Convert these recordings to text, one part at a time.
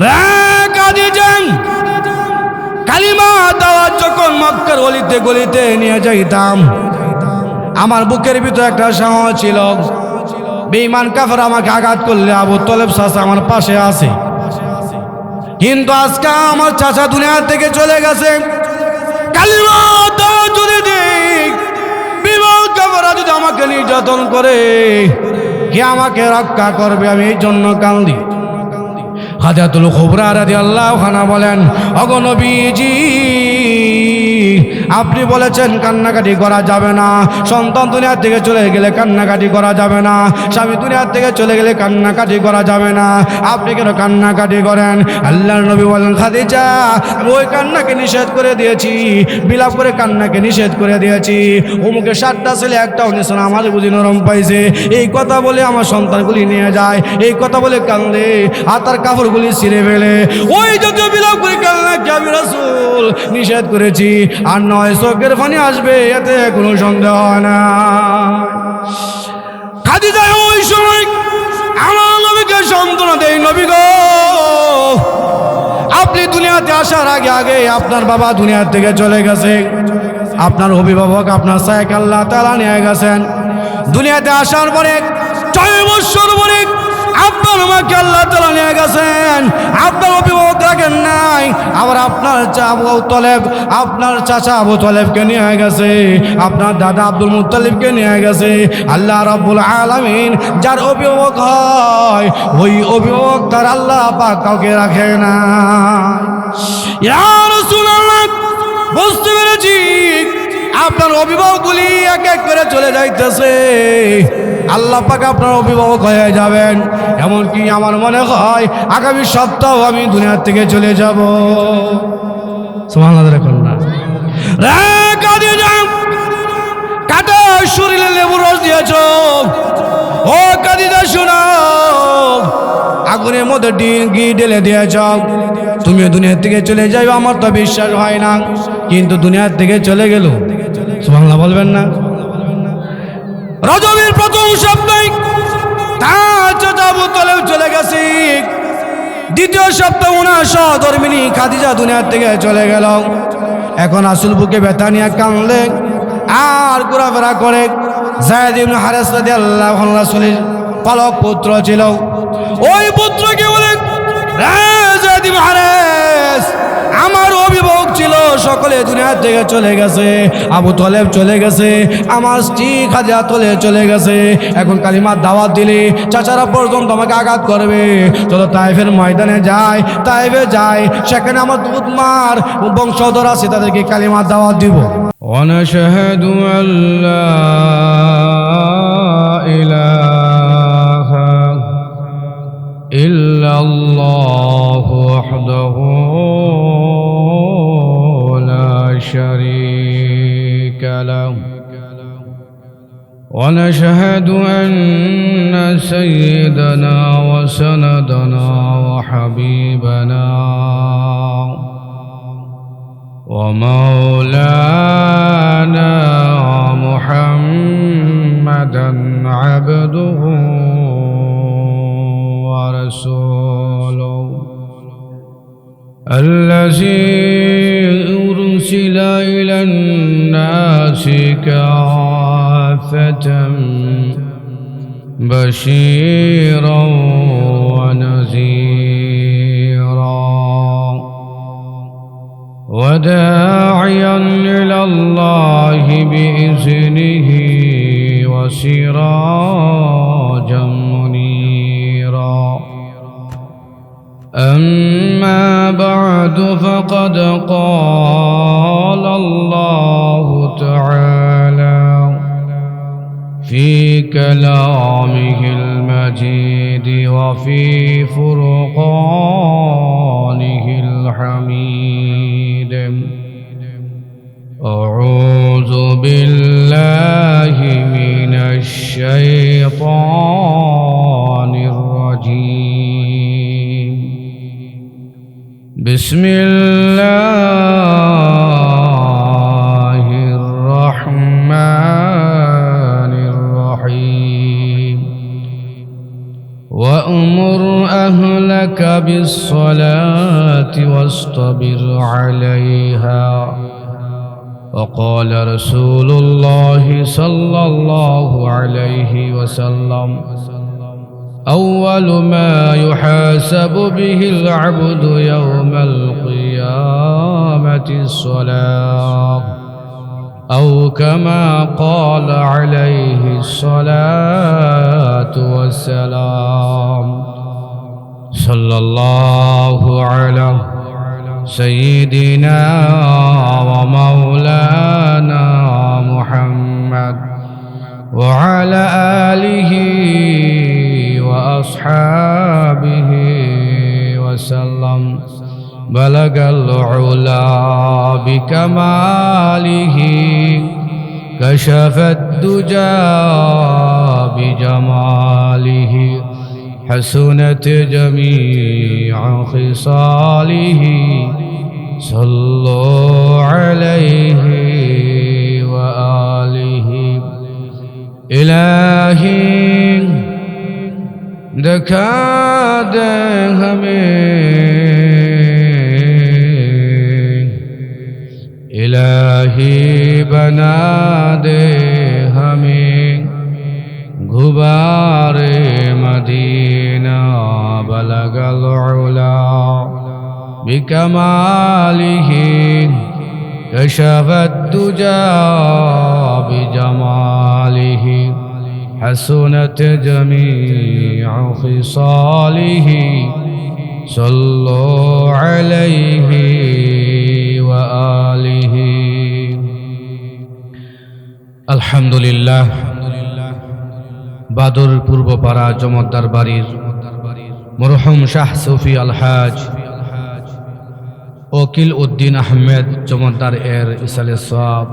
রে কাজী যান, কালিমা দাওয়াত যখন মক্কার গলিতে গলিতে নিয়ে যাইতাম, আমার বুকের ভিতরে একটা সাহস ছিল। বেঈমান কাফের আমাকে আঘাত করলে আবু তলেব চাচা আমার পাশে আছে, কিন্তু আজকে আমার চাচা দুনিয়া থেকে চলে গেছে। কালিমা দাওয়াত যদি দিক, বেঈমান কাফেররা যদি আমাকে নির্যাতন করে, কে আমাকে রক্ষা করবে? আমি এই জন্য কান্দি। খাদিজাতুল কুবরা রাদিয়াল্লাহু আনহা বলেন, ওগো নবীজি, আপনি বলেছেন কান্নাকাটি করা যাবে না, সন্তান দুনিয়া থেকে চলে গেলে কান্নাকাটি করা যাবে না, স্বামী দুনিয়া থেকে চলে গেলে কান্নাকাটি করা যাবে না, আপনি কেন কান্নাকাটি করেন? আল্লাহর নবী বলেন, খাদিজা, আমি ওই কান্নাকে নিষেধ করে দিয়েছি, বিলাপ করে কান্নাকে নিষেধ করে দিয়েছি। অমুকে 7টা ছেলে একটাও নিছে না, আমার বুঝি নরম পাইছে। এই কথা বলে আমার সন্তানগুলি নিয়ে যায়, এই কথা বলে কান্দে, আর তার কাপড়গুলি ছিঁড়ে ফেলে। ওই যত বিলাপ করে কান্নাকে আমি রাসূল নিষেধ করেছি, আর নয় চোখের পানি আসবে, এতে কোনো সন্দেহ হয় না। খাদিজা ওই সময় আমার নবীকে সান্ত্বনা দেয়, নবী গো, আপনি দুনিয়াতে আসার আগে আগে আপনার বাবা দুনিয়া থেকে চলে গেছে, আপনার অভিভাবক আপনার শায়েখ আল্লাহ তাআলা নিয়ে গেছেন। দুনিয়াতে আসার পরে 6 বছর পরে আপনার মাকে আল্লাহ তাআলা নিয়ে গেছেন, আপনার অভিভাবক রাখেন নাই, আবার আপনার চাচা আবু তলেবকে নিয়ে গেছে, আপনার দাদা আব্দুল মুত্তালিবকে নিয়ে গেছে। আল্লাহ রাব্বুল আলামিন যার অভিভাবক হয়, ওই অভিভাবক তার আল্লাহ পাক কাউকে রাখে না। ইয়া রাসূলুল্লাহ, বুঝতে পেরেছি আপনার অভিভাবকগুলি এক এক করে চলে যাইতেছে, আল্লাহ পাক আপনার অভিভাবক হয়ে যাবেন। এমনকি আমার মনে হয় আগামী সপ্তাহ আমি দুনিয়া থেকে চলে যাব। সুবহানাল্লাহ দেখুন না রে খাদিজা, কাটা শরীরে লেবুর রস দিয়েছ। ও খাদিজা শোনো, আগুনের মধ্যে ঘি ঢেলে দিয়েছ, তুমি দুনিয়া থেকে চলে যাইবে আমার তো বিশ্বাস হয় না, কিন্তু দুনিয়া থেকে চলে গেল। সুবহানাল্লাহ বলবেন না? রজবের প্রথম সপ্তাহে তার চাচা আবু তলেব চলে গেছে, দ্বিতীয় সপ্তাহ ওনার সহধর্মিণী খাদিজা দুনিয়া থেকে চলে গেল। এখন রাসূল বুকে ব্যথা নিয়ে কাঁদলে আর ঘোরাফেরা করে। যায়েদ ইবনে হারেস রাদিয়াল্লাহু আনহু রাসূলের পালক পুত্র ছিল। ওই পুত্রকে বলে, যায়েদ ইবনে হারেস আমার অভিভাবক ছিল, সকলে দুনিয়া থেকে চলে গেছে, আবু তলেব চলে গেছে, আমার স্ত্রী খাদিজা চলে গেছে। এখন কালিমার দাওয়াত দিলে চাচারা পর্যন্ত আমাকে আঘাত করবে। চলো তায়েফের ময়দানে যাই, তায়েফে যাই, সেখানে আমার দুধমার বংশধর আছে, তাদেরকে কালিমার দাওয়াত দিব। ওয়ানাশহাদু আল্লা ইলাহা ইল্লাল্লাহু ওয়াহদাহু شريك له ونشهد أن سيدنا وسندنا وحبيبنا ومولانا محمدا عبده ورسوله الذي أرسل إلى الناس كافة بشيرا ونذيرا وداعيا إلى الله بإذنه وسراجا منيرا. أما بعد فقد قال الله تعالى في كلامه المجيد وفي فرقانه الحميد. أعوذ بالله من الشيطان الرجيم. بسم الله الرحمن الرحيم. وأمر أهلك بالصلاة واصطبر عليها. وقال رسول الله صلى الله عليه وسلم: أول ما يحاسب به العبد يوم القيامة الصلاة، أو كما قال عليه الصلاة والسلام. صلى الله على سيدنا ومولانا محمد وعلى آله وأصحابه وسلم. بلغ العلا بكماله، كشف الدجى بجماله، حسنت جميع خصاله. صلوا عليه وآله. إلهي دکھا دے ہمیں، الہی بنا دے ہمیں غبار مدینہ. بلغ العلا بکمالہ، کشف الدجى بجمالہ، حسنت جميع خصاله. صلوا عليه وآله. الحمد لله. বাদর পূর্বপাড়া জমদ্দার বাড়ির মরহুম শাহ সুফি আলহাজ ওকিল উদ্দিন আহমেদ জমদ্দার এর ইসালে সওয়াব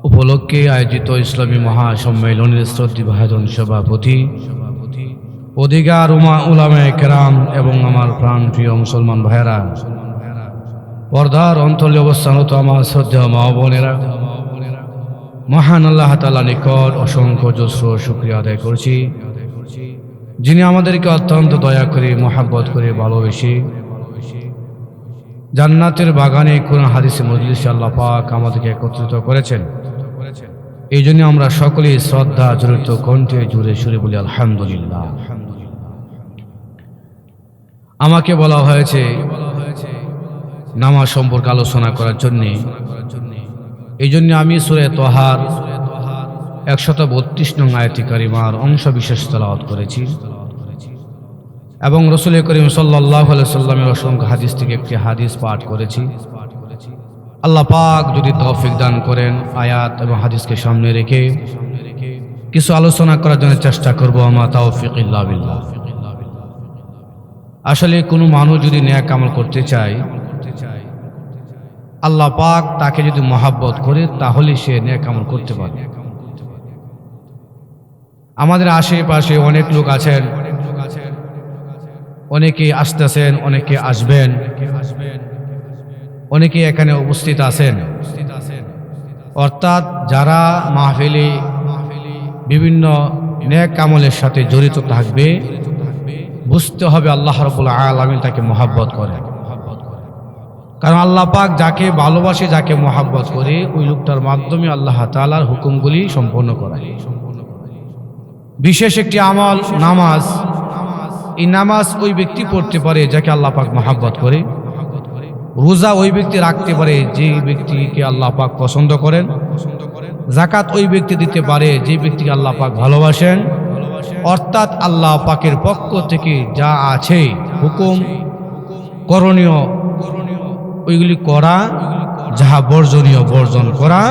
উপলক্ষে আয়োজিত ইসলামী মহাসম্মেলনের শ্রদ্ধেয় ভাজন সভাপতি, অধিকার উলামায়ে কেরাম এবং আমার প্রাণপ্রিয় মুসলমান ভাইয়েরা, পর্দার অন্তরে অবস্থানরত আমার শ্রদ্ধেয় মা বোনেরা, মহান আল্লাহ তাআলার নিকট অসংখ্য জোস্র শুকরিয়া আদায় করছি, যিনি আমাদেরকে অত্যন্ত দয়া করে মহাব্বত করে ভালোবেসে জান্নাতের বাগানে কোরআন হাদিসের মজলিসে আল্লাহ পাক আমাদেরকে একত্রিত করেছেন। এই জন্য আমরা সকলেই শ্রদ্ধা জড়িত কণ্ঠে জুড়ে সুরে বলি আলহামদুলিল্লাহ। আমাকে বলা হয়েছে নামাজ সম্পর্কে আলোচনা করার জন্য। এই জন্য আমি সূরা তাহার 132 নং আয়াতে কারিমার অংশ বিশেষ তেলাওয়াত করেছি এবং রাসূল করিম সাল্লাল্লাহু আলাইহি সাল্লামের অসংখ্য হাদিস থেকে একটি হাদিস পাঠ করেছি। আল্লাহ পাক যদি তৌফিক দান করেন, আয়াত এবং হাদিসকে সামনে রেখে কিছু আলোচনা করার জন্য চেষ্টা করব। আমা তাওফিক ইল্লা বিল্লাহ। আসলে কোনো মানুষ যদি নেক আমল করতে চায়, আল্লাহ পাক তাকে যদি মহাব্বত করে তাহলে সে নেক আমল করতে পারে। আমাদের আশেপাশে অনেক লোক আছেন, অনেকে আসতেছেন, অনেকে আসবেন, অনেকে এখানে উপস্থিত আছেন। অর্থাৎ যারা মাহফিলে বিভিন্ন নেক আমলের সাথে জড়িত থাকবে, বুঝতে হবে আল্লাহ রাব্বুল আলামিন তাকে মহাব্বত করে। কারণ আল্লাহ পাক যাকে ভালোবাসে, যাকে মহাব্বত করে, ওই লোকটার মাধ্যমে আল্লাহ তাআলার হুকুমগুলি সম্পন্ন করায়। বিশেষ একটি আমল নামাজ। এই নামাজ ওই ব্যক্তি পড়তে পারে যাকে আল্লাহ পাক মহাব্বত করে। রোজা ওই ব্যক্তি রাখতে পারে যে ব্যক্তিকে আল্লাহ পাক পছন্দ করেন। যাকাত ওই ব্যক্তি দিতে পারে যে ব্যক্তিকে আল্লাহ পাক ভালোবাসেন। অর্থাৎ আল্লাহ পাকের পক্ষ থেকে যা আছে হুকুম করণীয় ওইগুলি করা, যাহা বর্জনীয় বর্জন করা,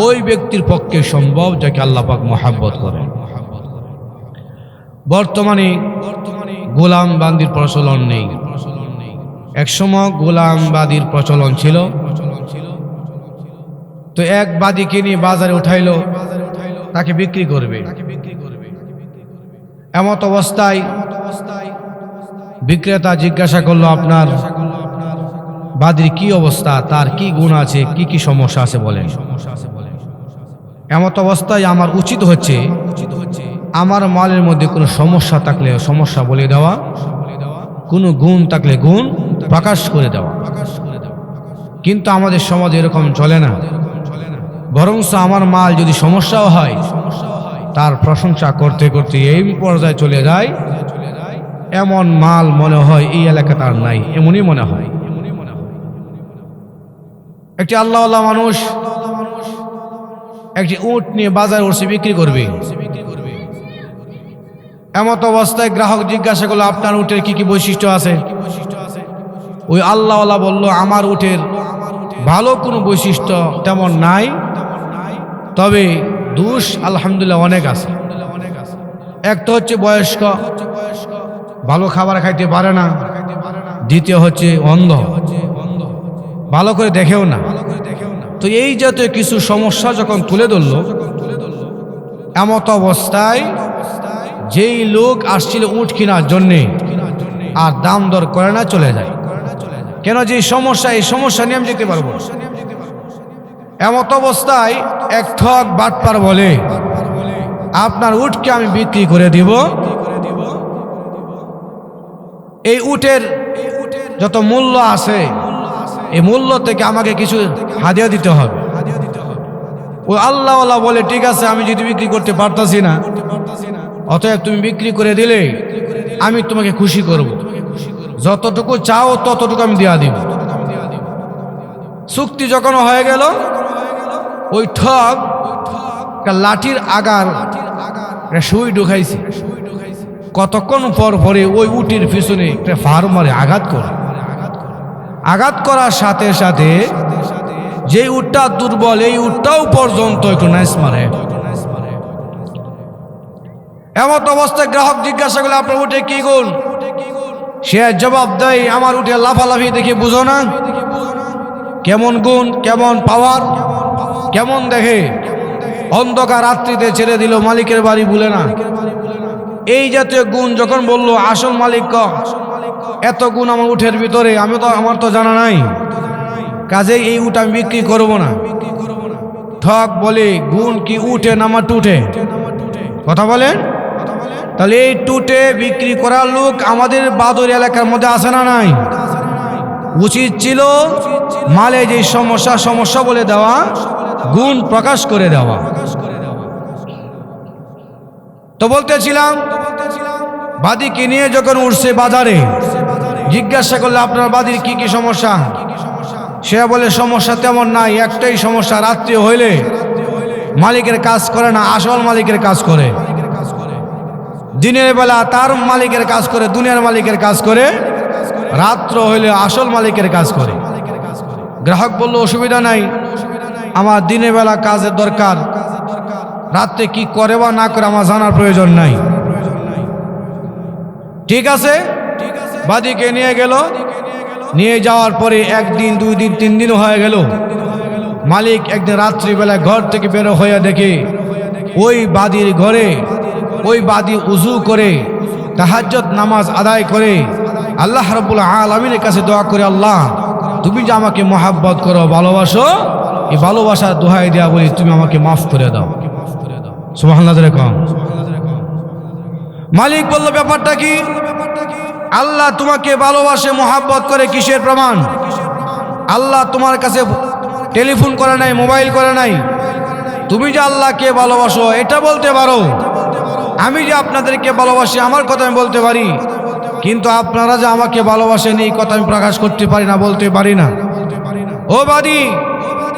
ওই ব্যক্তির পক্ষে সম্ভব যাকে আল্লাহ পাক মহাব্বত করেন। বর্তমানে গোলাম বান্দির প্রচলন নেই। একসময় গোলামবাদীর প্রচলন ছিল। তো এক বাদীকে নিয়ে বাজারে উঠাইলো, তাকে বিক্রি করবে। এমত অবস্থায় বিক্রেতা জিজ্ঞাসা করলো, আপনার বাদীর কি অবস্থা, তার কি গুণ আছে, কি কি সমস্যা আছে বলেন। এমত অবস্থায় আমার উচিত হচ্ছে আমার মালের মধ্যে কোনো সমস্যা থাকলে সমস্যা বলে দেওয়া কোনো গুণ থাকলে গুণ প্রকাশ করে দেওয়া। কিন্তু আমাদের সমাজে এরকম চলে না, বরঞ্চ আমার মাল যদি সমস্যাও হয় তার প্রশংসা করতে করতে এই পর্যায়ে চলে যায়, এমন মাল মনে হয় এই এলাকা তার নাই, এমনই মনে হয়। একটি আল্লাহওয়ালা মানুষ একটি উট নিয়ে বাজারে উঠছে বিক্রি করবে। এমত অবস্থায় গ্রাহক জিজ্ঞাসা করলো, আপনার উটের কি কি বৈশিষ্ট্য আছে? ওই আল্লাহওয়ালা বলল, আমার উটের ভালো কোনো বৈশিষ্ট্য তেমন নাই, তবে দোষ আলহামদুলিল্লাহ অনেক আছে। এক তো হচ্ছে বয়স্ক, ভালো খাবার খাইতে পারে না। দ্বিতীয় হচ্ছে অন্ধ, ভালো করে দেখেও না। তো এই জাতীয় কিছু সমস্যা যখন তুলে ধরল, এমত অবস্থায় যেই লোক আসছিল উট কেনার জন্যে আর দাম দর করে না, চলে যায়। কেন? যে সমস্যা, এই সমস্যা নিয়ে আমি যেতে পারবো। এমত অবস্থায় এক ঠক বাটপার বলে, আপনার উটকে আমি বিক্রি করে দিব, এই উটের যত মূল্য আছে এই মূল্য থেকে আমাকে কিছু হাদিয়া দিতে হবে। ওই আল্লাহওয়ালা বলে, ঠিক আছে, আমি যদি বিক্রি করতে পারতাছি না, অতএব তুমি বিক্রি করে দিলে আমি তোমাকে খুশি করব, যতটুকু চাও ততটুকু আমি দেয়া দিব। চুক্তি যখন হয়ে গেল, ওই ঠক লাঠির আগার সুই ঢুকাইছে। কতক্ষণ পর পরে ওই উটির পিছনে একটা ফার মারে, আঘাত করে। আঘাত করার সাথে সাথে যে উটটা দুর্বল, এই উটটাও পর্যন্ত একটু নাইস মারে। এমন অবস্থায় গ্রাহক জিজ্ঞাসা করলে, আপনার উঠে কি গুণ? সে জবাব দেয়, আমার উঠে লাফালাফি দেখে বুঝো না? কেমন গুণ, কেমন পাওয়ার, কেমন দেখে? অন্ধকার রাত্রিতে ছেড়ে দিল, মালিকের বাড়ি ভুলে না। এই জাতীয় গুণ যখন বলল, আসল মালিক এত গুণ আমার উঠের ভিতরে, আমার তো জানা নাই, কাজেই এই উট আমি বিক্রি করব না। ঠক বলে, গুণ কি উঠে না আমার টুটে? কথা বলেন। তাহলে এই টুটে বিক্রি করার লোক আমাদের বাদর এলাকার মধ্যে আছে না নাই? উচিত ছিল মালে যে সমস্যা বলে দেওয়া, গুণ প্রকাশ করে দেওয়া। তো বলতেছিলাম, বাদীকে নিয়ে যখন উঠছে বাজারে, জিজ্ঞাসা করলে, আপনার বাদীর কি কি সমস্যা? সে বলে, সমস্যা তেমন নাই, একটাই সমস্যা, রাত্রি হইলে মালিকের কাজ করে না, আসল মালিকের কাজ করে। দিনের বেলা তার মালিকের কাজ করে, দুনিয়ার মালিকের কাজ করে, রাত্র হইলে আসল মালিকের কাজ করে। গ্রাহক বলল, অসুবিধা নাই, আমার দিনের বেলা কাজের দরকার, রাত্রে কি করে বা না করে আমার জানার প্রয়োজন নাই। ঠিক আছে, বাদীকে নিয়ে গেল। নিয়ে যাওয়ার পরে একদিন, 2 দিন, 3 দিন হয়ে গেল। মালিক একদিন রাত্রিবেলা ঘর থেকে বেরো হয়ে দেখে ওই বাদীর ঘরে ওই বাদী উজু করে তাহাজ্জুদ নামাজ আদায় করে আল্লাহ রাব্বুল আলামিনের কাছে দোয়া করে, আল্লাহ তুমি যে আমাকে মহাব্বত করো, ভালোবাসো, এই ভালোবাসার দোহাই দেয়া বলি, তুমি আমাকে মাফ করে দাও। সুবহানাল্লাহ। মালিক বলল, ব্যাপারটা কি? আল্লাহ তোমাকে ভালোবাসে, মহাব্বত করে, কিসের প্রমাণ? আল্লাহ তোমার কাছে টেলিফোন করে নাই, মোবাইল করে নাই, তুমি যে আল্লাহকে ভালোবাসো এটা বলতে পারো। আমি যে আপনাদেরকে ভালোবাসি আমার কথা আমি বলতে পারি, কিন্তু আপনারা যে আমাকে ভালোবাসেন এই কথা আমি প্রকাশ করতে পারি না, বলতে পারি না। ও বাদী,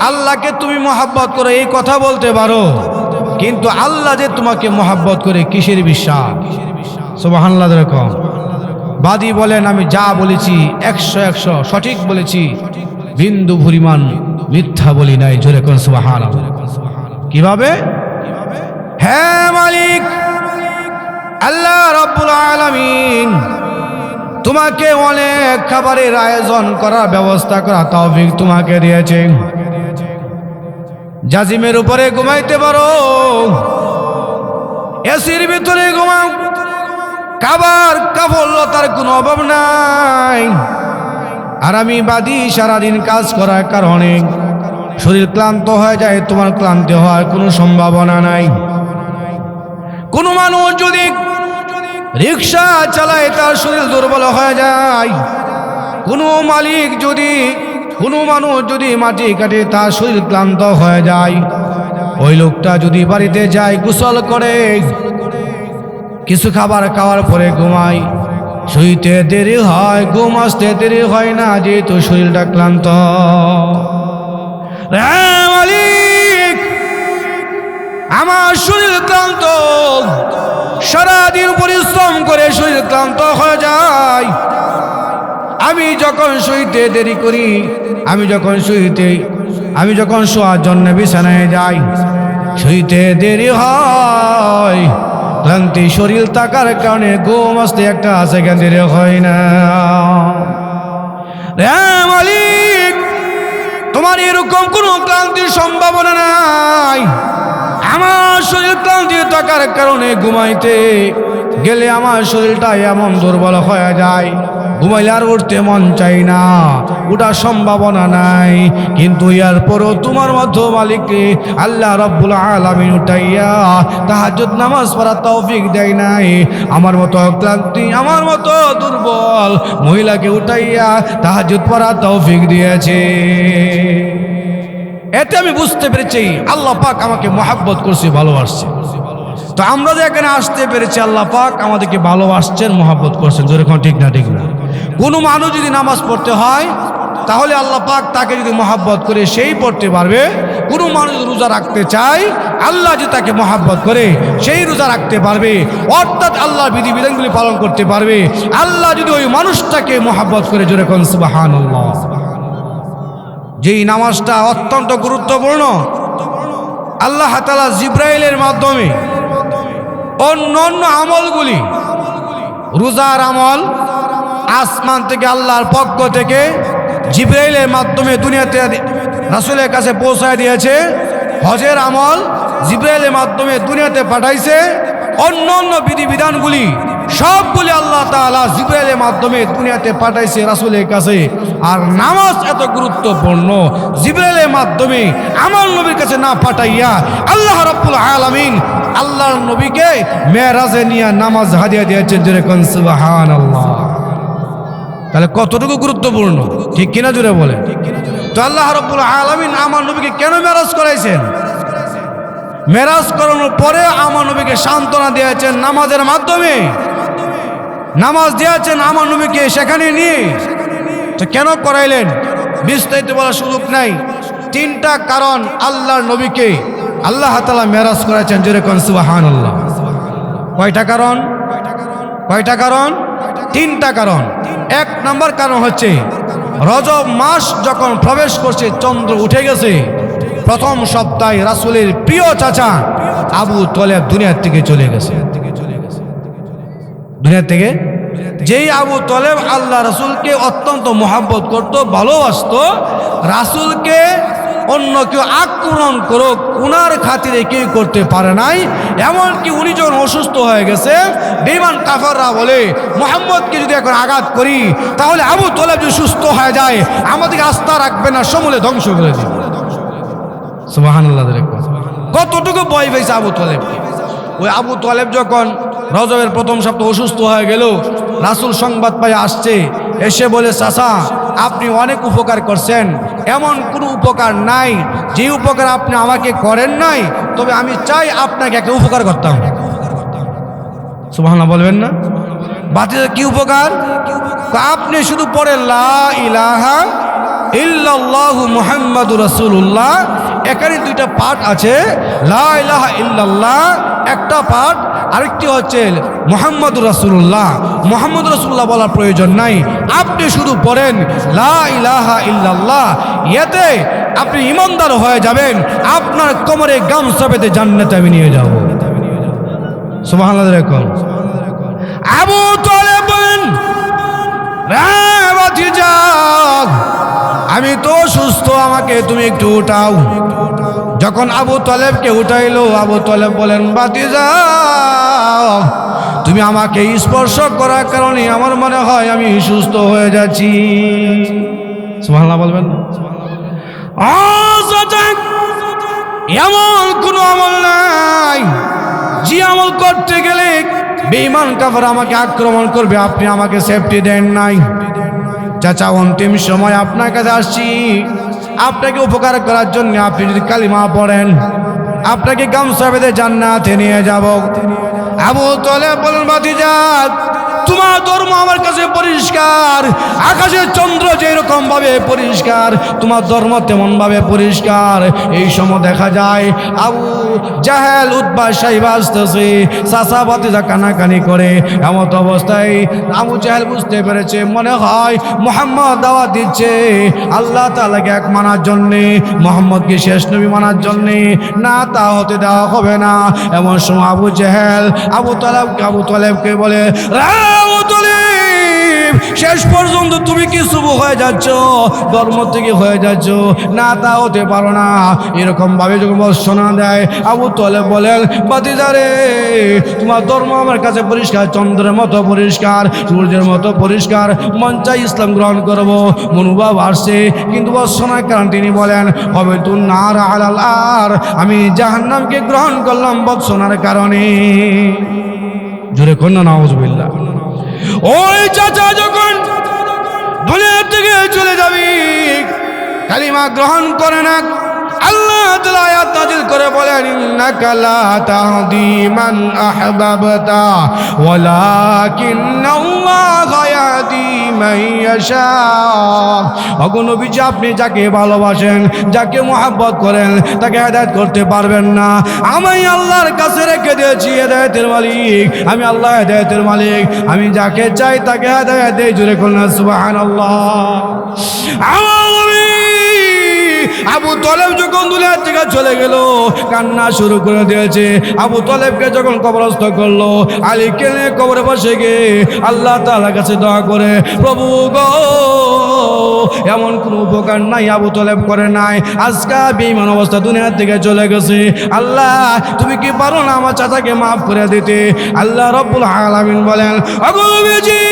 আল্লাহকে তুমি মহাব্বত করো এই কথা বলতে পারো, কিন্তু আল্লাহ যে তোমাকে মহাব্বত করে কিসের বিশ্বাস? সুবহানাল্লাহ। এরকম বাদী বলেন, আমি যা বলেছি 100 সঠিক বলেছি, বিন্দু পরিমাণ মিথ্যা বলি নাই। জোরে কোন সুবহানাল্লাহ। কিভাবে? হ্যাঁ মালিক আল্লাহ রাব্বুল আলামিন তোমাকে অনেক খাবারের আয়োজন করার ব্যবস্থা করা তৌফিক তোমাকে দিয়েছে। জাজিমের উপরে ঘুমাইতে পারো, এসির ভিতরে ঘুমাও, খাবার কাফলতার কোনো অভাব নাই। আর আমি বাদী সারাদিন কাজ করার কারণে শরীর ক্লান্ত হয়ে যায়, তোমার ক্লান্তি হওয়ার কোনো সম্ভাবনা নাই। কোনো মানুষ যদি রিক্সা চালায় তার শরীর দুর্বল হয়ে যায়, কোনো মালিক যদি কোনো মানুষ যদি মাটি কাটে তার শরীর ক্লান্ত হয়ে যায়, ওই লোকটা যদি বাড়িতে যায় গোসল করে কিছু খাবার খাওয়ার পরে ঘুমায়, শুইতে দেরি হয়, ঘুম আসতে দেরি হয় না, যেহেতু শরীরটা ক্লান্ত। মালিক আমার শরীর ক্লান্ত, সারাদিন পরিশ্রম করে শরীর ক্লান্ত হয়ে যায়, আমি যখন শুইতে দেরি করি, আমি যখন শোয়ার জন্য বিছানায় যাই, শুইতে দেরি হয়, ক্লান্তি শরীর থাকার কারণে ঘুম আসতে একটা সেকেন্ডের হয় না। মালিক তোমার এরকম কোনো ক্লান্তির সম্ভাবনা নাই, আমার শরীর ক্লান্তি থাকার কারণে ঘুমাইতে গেলে আমার শরীরটা এমন দুর্বল হয়ে যায়, ঘুমাইলে আর উঠতে মন চাই না, ওটা সম্ভাবনা নাই। কিন্তু এরপরও তোমার মতো মালিককে আল্লাহ রাব্বুল আলামিন উঠাইয়া তাহাজ্জুদ নামাজ পড়ার তৌফিক দেয় নাই। আমার মতো ক্লান্তি, আমার মতো দুর্বল মহিলাকে উঠাইয়া তাহাজ্জুদ পড়ার তৌফিক দিয়েছে। এতে আমি বুঝতে পেরেছি আল্লাহ পাক আমাকে মহব্বত করছে, ভালোবাসছে। তো আমরা যে এখানে আসতে পেরেছি, আল্লাহ পাক আমাদেরকে ভালোবাসছেন, মহব্বত করছেন। যেরকম ঠিক না? ঠিক না? কোনো মানুষ যদি নামাজ পড়তে হয় তাহলে আল্লাহ পাক তাকে যদি মহব্বত করে সেই পড়তে পারবে। কোনো মানুষ রোজা রাখতে চায়, আল্লাহ যে তাকে মহব্বত করে সেই রোজা রাখতে পারবে, অর্থাৎ আল্লাহর বিধিবিধানগুলি পালন করতে পারবে। আল্লাহ যদি ওই মানুষটাকে মহব্বত করে, জোরে কোন সুবহানাল্লাহ। যেই নামাজটা অত্যন্ত গুরুত্বপূর্ণ, আল্লাহ তাআলা জিবরাইলের মাধ্যমে অন্যান্য আমলগুলি, রোজার আমল আসমান থেকে আল্লাহর পক্ষ থেকে জিবরাইলের মাধ্যমে দুনিয়াতে রাসূলের কাছে পৌঁছায় দিয়েছে। হজের আমল জিবরাইলের মাধ্যমে দুনিয়াতে পাঠাইছে। অন্যান্য বিধিবিধানগুলি সবগুলি আল্লাহ তাআলা জিবরাইলের মাধ্যমে দুনিয়াতে পাঠাইছে রাসূলের কাছে। আর নামাজ এত গুরুত্বপূর্ণ, জিবরাইলের মাধ্যমে আমার নবীর কাছে না পাঠাইয়া আল্লাহ রাব্বুল আলামিন আল্লাহর নবীকে মেরাজে নিয়ে নামাজ হাদিয়া দিয়েছেন। যেরকম সুবহানাল্লাহ। তাহলে কতটুকু গুরুত্বপূর্ণ, ঠিক কিনা? জুড়ে বলে। তো আল্লাহ রাব্বুল আলামিন আমার নবীকে কেন মেরাজ করাইছেন? মেরাজ করানোর পরে আমার নবীকে সান্ত্বনা দিয়েছেন নামাজের মাধ্যমে, নামাজ দিয়েছেন আমার নবীকে সেখানে নিয়ে। তো কেন করাইলেন বিস্তারিত বলার সুযোগ নাই। তিনটা কারণ আল্লাহর নবীকে আল্লাহ তাআলা মেরাজ করেছেন। যেরকম সুবহানাল্লাহ। কয়টা কারণ? কয়টা কারণ? তিনটা কারণ। এক নম্বর কারণ হচ্ছে রজব মাস যখন প্রবেশ করছে, চন্দ্র উঠে গেছে, প্রথম সপ্তাহে রাসূলের প্রিয় চাচা আবু তলেব দুনিয়ার থেকে চলে গেছে। দুনিয়ার থেকে যেই আবু তলেব আল্লাহ রাসূলকে অত্যন্ত মহব্বত করত, ভালোবাসত, রাসূলকে অন্য কেউ আক্রমণ করুক উনার খাতিরে কেউ করতে পারে নাই। এমনকি উনি যখন অসুস্থ হয়ে গেছে, বেঈমান কাফাররা বলে মুহাম্মদকে যদি এখন আঘাত করি তাহলে আবু তলেব যদি সুস্থ হয়ে যায় আমাদেরকে আস্থা রাখবে না, সমূলে ধ্বংস করে দেবে। সুবহানাল্লাহ। কতটুকু ভয় পেয়েছে আবু তলেব। ওই আবু তলেব যখন রজবের প্রথম সপ্তাহে অসুস্থ হয়ে গেল, রাসূল সংবাদ পাই আসছে, এসে বলে চাচা আপনি অনেক উপকার করছেন, এমন কোনো উপকার নাই যে উপকার আপনি আমাকে করেন নাই, তবে আমি চাই আপনাকে একটা উপকার করতাম। সুবহানাল্লাহ বলবেন না? বাতিজা কি উপকার? আপনি শুধু পড়েন লা ইলাহা ইল্লাল্লাহু মুহাম্মাদুর রাসূলুল্লাহ। এখানে দুইটা পাঠ আছে, লা ইলাহা ইল্লাল্লাহ একটা পাঠ, আরেকটি হচ্ছে মুহাম্মাদুর রাসূলুল্লাহ। মুহাম্মাদুর রাসূলুল্লাহ বলার প্রয়োজন নাই, আপনি শুধু পড়েন লা ইলাহা ইল্লাল্লাহ। এতে আপনি ঈমানদার হয়ে যাবেন, আপনার কোমরে গামছা বেঁধে জান্নাতে আমি নিয়ে যাব। সুবহানাল্লাহ। দেখুন আবু তলেব বলেন, বাতিজা আমি তো সুস্থ, আমাকে তুমি একটু উঠাও। যখন আবু তলেবকে উঠাইলো, আবু তলেব বলেন, বাতিজা তুমি আমাকে স্পর্শ করার কারণে আমার মনে হয় আমি সুস্থ হয়ে যাচ্ছি। সুবহানাল্লাহ বলবেন। এমন কোনো আমল নাই যে আমল করতে গেলে বেঈমান কাফের আমাকে আক্রমণ করবে, আপনি আমাকে সেফটি দেন নাই। চাচা, অন্তিম সময় আপনার কাছে আসছি আপনাকে উপকার করার জন্য। আপনি যদি কালিমা পড়েন আপনাকে গামছা বেঁধে জান্নাতে নিয়ে যাব। আবু তালেব বলেন, ভাতিজা তোমার ধর্ম আমার কাছে পরিষ্কার, আকাশের চন্দ্র যেরকম ভাবে পরিষ্কার তোমার ধর্ম তেমন ভাবে পরিষ্কার। এই সময় দেখা যায় আবু জাহেল উতবা সাইবা আসতেছে, চাচা ভাতিজা কানাকানি করে। এমত অবস্থায় আবু জাহেল বুঝতে পেরেছে মনে হয় মুহাম্মদ দাওয়াত দিচ্ছে আল্লাহ তাআলাকে এক মানার জন্যে, মুহাম্মদকে শেষ নবী মানার জন্যে। না, তা হতে দেওয়া হবে না। এমন সময় আবু জাহেল আবু তালেবকে বলে, আবু তালেব, শেষ পর্যন্ত তুমি কি শুভ হয়ে যাচ্ছ, ধর্ম থেকে হয়ে যাচ্ছ? না, তা হতে পারো না। এরকম ভাবে যখন বর্ষনা দেয় আবু তালেব বলেন, ভাতিজা রে, তোমার ধর্ম আমার কাছে পরিষ্কার, চন্দ্রের মতো পরিষ্কার, সূর্যের মতো পরিষ্কার। মন চাই ইসলাম গ্রহণ করবো, মনোভাব আসছে, কিন্তু বর্ষনার কারণ তিনি বলেন হবে তু নার আলাল আর, আমি জাহান্নামকে গ্রহণ করলাম বর্ষনার কারণে। জোরে কন্যা নাউজুবিল্লাহ। ওই চাচা যখন দুনিয়া থেকে চলে যাবি, কালিমা গ্রহণ করে না, আল্লাহ তাআলা আয়াত নাযিল করে বলেন, ইন্নাকা লা তাহদি মান আহবাবতা ওয়ালাকিন্নাল্লাহা ইয়াহদি মান ইয়াশা। ওগো নবীজি, আপনি যাকে ভালোবাসেন, যাকে মহব্বত করেন, তাকে হেদায়েত করতে পারবেন না। আমি আল্লাহর কাছে রেখে দিয়েছি হেদায়েতের মালিক, আমি আল্লাহ হেদায়েতের মালিক, আমি যাকে চাই তাকে হেদায়েত দেই। জোরে বলুন সুবহানাল্লাহ। আবু তালেব যখন দুনিয়া থেকে চলে গেল, কান্না শুরু করে দিয়েছে। আবু তালেবকে যখন কবরস্থ করলো, আলীকে নিয়ে কবরে বসে গিয়ে আল্লাহ তাআলার কাছে দোয়া করে, প্রভু গো, এমন কোন উপকার নাই আবু তালেব করে নাই, আজকে বেঈমান অবস্থা দুনিয়া থেকে চলে গেছে। আল্লাহ, তুমি কি পারো না আমার চাচাকে মাফ করে দিতে? আল্লাহ রাব্বুল আলামিন বলেন, ওগো নবীজি,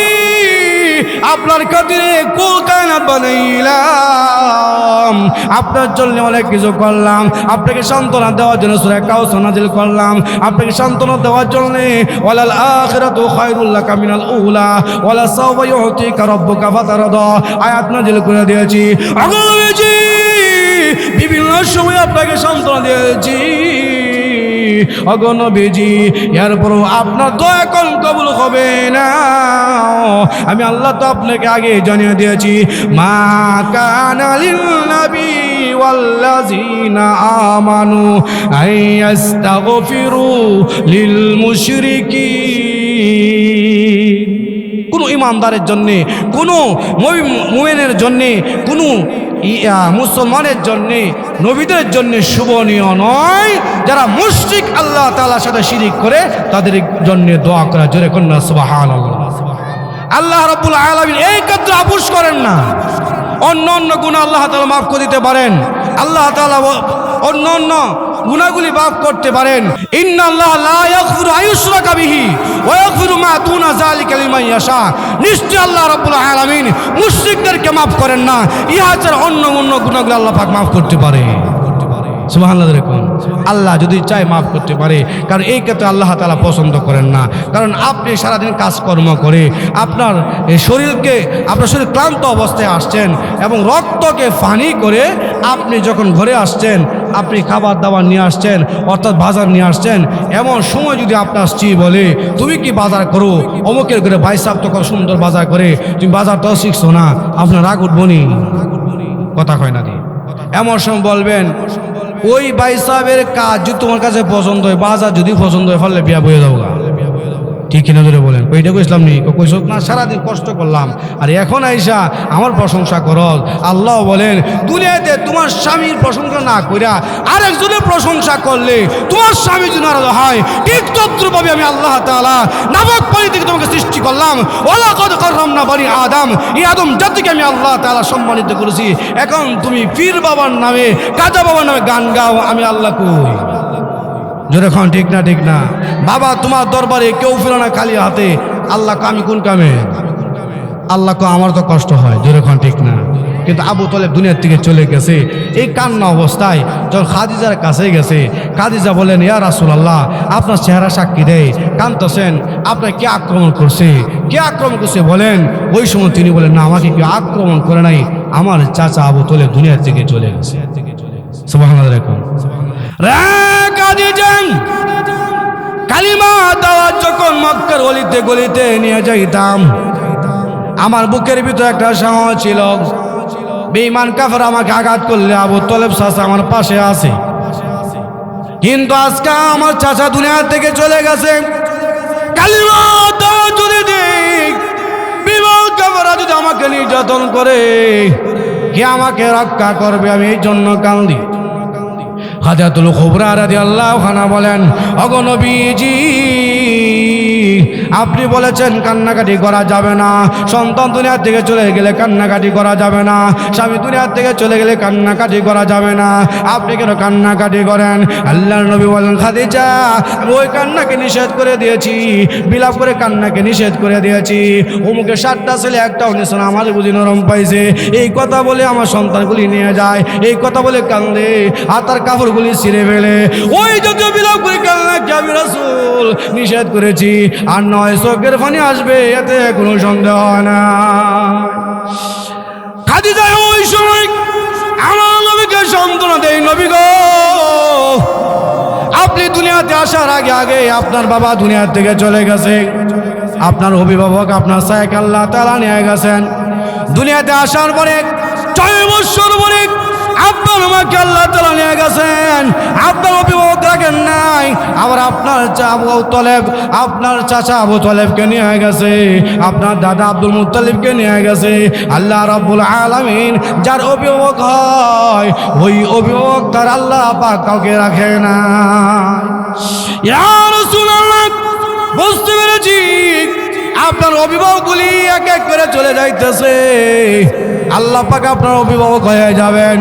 আপনার খাতিরে কুল কায়নাত বানাইলাম, আপনার জন্য অনেক কিছু করলাম, আপনাকে সান্ত্বনা দেওয়ার জন্য সূরা কাউসার নাযিল করলাম, আপনাকে সান্ত্বনা দেওয়ার জন্য ওয়ালাল আখিরাতু খায়রুল লাকা মিনাল উলা ওয়ালা সাওফা ইউতিকা রাব্বুকা ফাতারদা আয়াত নাযিল করে দিয়েছি। ওগো নবীজি, বিভিন্ন সময় আপনাকে সান্ত্বনা দিয়েছি। ওগো নবীজি, এরপরও আপনার দয়া কোন কবুল হবে না। আমি আল্লাহ তো আপনাকে আগে জানিয়ে দিয়েছি, মা কানা লিন নবী ওয়াল্লাযিনা আমানু আইয়াস্তাগফিরু লিল মুশরিকিন। কোন ইমানদারের জন্য, কোন মুমিনের জন্য, কোন মুসলমানের জন্য, নবীদের জন্য শোভনীয় নয় যারা মুশরিক আল্লাহ তাআলার সাথে শিরিক করে তাদের জন্য দোয়া করা। জোরে কন্যা সুবহানাল্লাহ। আল্লাহ রাব্বুল আলামিন এই ক্ষেত্রে আপোষ করেন না। অন্য অন্য গুনাহ আল্লাহ তাআলা মাফ করে দিতে পারেন, আল্লাহ তাআলা অন্য অন্য গুনাহগুলি মাফ করতে পারেন। ইন্নাল্লাহা লা ইয়াগফিরু আইয়ুশরাকা বিহি ওয়া ইয়াগফিরু মা দুনা যালিকা লিমান ইয়াশা। নিশ্চয় আল্লাহ রাব্বুল আলামিন মুশরিকদেরকে মাফ করেন না, ইহা ছাড়া অন্য অন্য গুনাহগুলো আল্লাহ পাক মাফ করতে পারে। সুবহানাল্লাহ। দেখুন, আল্লাহ যদি চায় মাফ করতে পারে, কারণ এই ক্ষেত্রে আল্লাহ তাআলা পছন্দ করেন না। কারণ আপনি সারাদিন কাজকর্ম করে আপনার শরীর ক্লান্ত অবস্থায় আসছেন এবং রক্তকে পানি করে আপনি যখন ঘরে আসছেন, আপনি খাবার দাবার নিয়ে আসছেন, অর্থাৎ বাজার নিয়ে আসছেন। এমন সময় যদি আপনার স্ত্রী বলে, তুমি কি বাজার করো, অমুকের ঘরে ভাই সাহেব তো কত সুন্দর বাজার করে, তুমি বাজার তো শিখছো না, আপনার রাগ উঠবনি? কথা কয় না দি। এমন সময় বলবেন, ওই ভাই সাহেবের কাজ যদি তোমার কাছে পছন্দ হয়, বাজার যদি পছন্দ হয়, ফলে বিয়া বয়ে যাবো। ঠিক কিনা ধরে বলেন? ওইটা কইসলাম নি, কইস না, সারাদিন কষ্ট করলাম আর এখন আইসা আমার প্রশংসা করস। আল্লাহ বলেন, দুনিয়াতে তোমার স্বামীর প্রশংসা না কইরা আরেকজনের প্রশংসা করলে তোমার স্বামী যদি নারাজ হয়, ঠিক তদ্রুপভাবে আমি আল্লাহ তাআলা নাপাক পানি থেকে তোমাকে সৃষ্টি করলাম। ওয়ালাকাদ কাররামনা বনি আদম, এই আদম জাতিকে আমি আল্লাহ তাআলা সম্মানিত করেছি। এখন তুমি পীর বাবার নামে, গাজা বাবার নামে গান গাও, আমি আল্লাহ কই? জোরে খান, ঠিক না? ঠিক না? বাবা, তোমার দরবারে কেউ ফিরে না খালি হাতে। আল্লাহ আমি কোন কামে? আল্লাহ আমার তো কষ্ট হয়। জোরে খান, ঠিক না? কিন্তু আবু তলেব দুনিয়ার থেকে চলে গেছে। এই কান্না অবস্থায় যখন খাদিজার কাছে গেছে, খাদিজা বলেন, ইয়া রাসূলুল্লাহ, আপনার চেহারা সাক্ষী দেয়, কাঁদতেছেন, আপনার কে আক্রমণ করছে, কে আক্রমণ করছে বলেন। ওই সময় তিনি বলেন, না, আমাকে কেউ আক্রমণ করে নাই, আমার চাচা আবু তলেব দুনিয়ার থেকে চলে গেছে। সুবহানাল্লাহ। দেখুন কালিমা দাওয়াত যখন মক্কার গলিতে গলিতে নিয়ে যাইতাম, আমার বুকের ভিতরে একটা সাহস ছিল, বেঈমান কাফের আমাকে আঘাত করলে আবু তলেব চাচা আমার পাশে আছে। কিন্তু আজকে আমার চাচা দুনিয়া থেকে চলে গেছে, কালিমা দাওয়াত যদি দিক, বেঈমান কাফেররা যদি আমাকে নির্যাতন করে, কে আমাকে রক্ষা করবে? আমি এই জন্য কান্দি। হাজাতুল কুবরা রাদিয়াল্লাহু আনহা বলেন, ওগো নবীজি, আপনি বলেছেন কান্নাকাটি করা যাবে না, সন্তান দুনিয়া থেকে চলে গেলে কান্নাকাটি করা যাবে না, স্বামী দুনিয়া থেকে চলে গেলে কান্নাকাটি করা যাবে না, আপনি কেন কান্নাকাটি করেন? আল্লাহর নবী বলেন, খাদিজা, আমি ওই কান্নাকে নিষেধ করে দিয়েছি, বিলাপ করে কান্নাকে নিষেধ করে দিয়েছি। অমুকে 7টা ছেলে একটাও নিছে না, আমার বুঝি নরম পাইছে, এই কথা বলে আমার সন্তানগুলি নিয়ে যায়, এই কথা বলে কান্দে, আর তার কাপড়গুলি ছিঁড়ে ফেলে। ওই যত বিলাপ করে কান্নাকে আমি রাসূল নিষেধ করেছি, আর নয় চোখের পানি আসবে, এতে কোনো সন্দেহ হয় না। খাদিজা ওই সময় আমার নবীকে সান্ত্বনা দেয়, নবী গো, আপনি দুনিয়াতে আসার আগে আগে আপনার বাবা দুনিয়া থেকে চলে গেছে, আপনার অভিভাবক আপনার সাহেব আল্লাহ তাআলা নিয়ে গেছেন। দুনিয়াতে আসার পরে 6 বছর পরে আপনার আমাকে আল্লাহ তাআলা নিয়ে গেছেন, আপনার অভিভাবক রাখেন নাই, আবার আপনার আপনার চাচা আবু তলেবকে নিয়ে গেছে, আপনার দাদা আব্দুল মুত্তালিবকে নিয়ে গেছে। আল্লাহ রাব্বুল আলামিন যার অভিভাবক হয়, ওই অভিভাবক তার আল্লাহ পাক কাউকে রাখে না। ইয়া রাসূলুল্লাহ, বুঝতে পেরেছি আপনার অভিভাবকগুলি এক এক করে চলে যাইতেছে, আল্লাহ পাক আপনার অভিভাবক হয়ে যাবেন।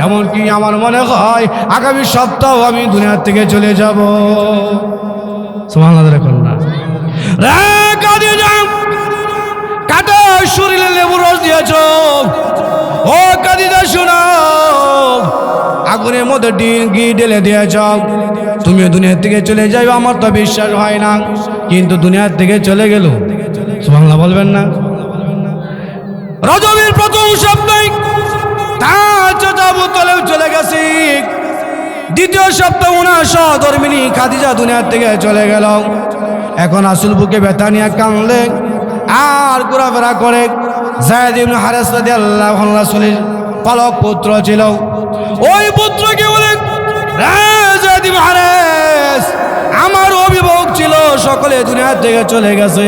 এমনকি আমার মনে হয় আগামী সপ্তাহ আমি দুনিয়া থেকে চলে যাব। সুবহানাল্লাহ। দেখুন না, কাটা শরীরে লেবু রস দিয়েছ, ও খাদিজা শোনো, আগুনের মধ্যে ঘি ঢেলে দিয়েছ, তুমি দুনিয়া থেকে চলে যাবে, আমার তো বিশ্বাস হয় না, কিন্তু দুনিয়া থেকে চলে গেল। সুবহানাল্লাহ বলবেন না? রজবের প্রথম সপ্তাহে তার চাচা আবু তলেব চলে গেছে, দ্বিতীয় সপ্তাহে ওনার সহধর্মিণী খাদিজা দুনিয়া থেকে চলে গেল। এখন রাসূল বুকে ব্যথা নিয়ে কাঁদলে আর ঘোরাফেরা করে। যায়েদ ইবনে হারেস রাদিয়াল্লাহু আনহু রাসূলের পালক পুত্র ছিল। ওই পুত্রকে বলে, যায়েদ ইবনে হারেস আমার অভিভাবক ছিল, সকলে দুনিয়া থেকে চলে গেছে,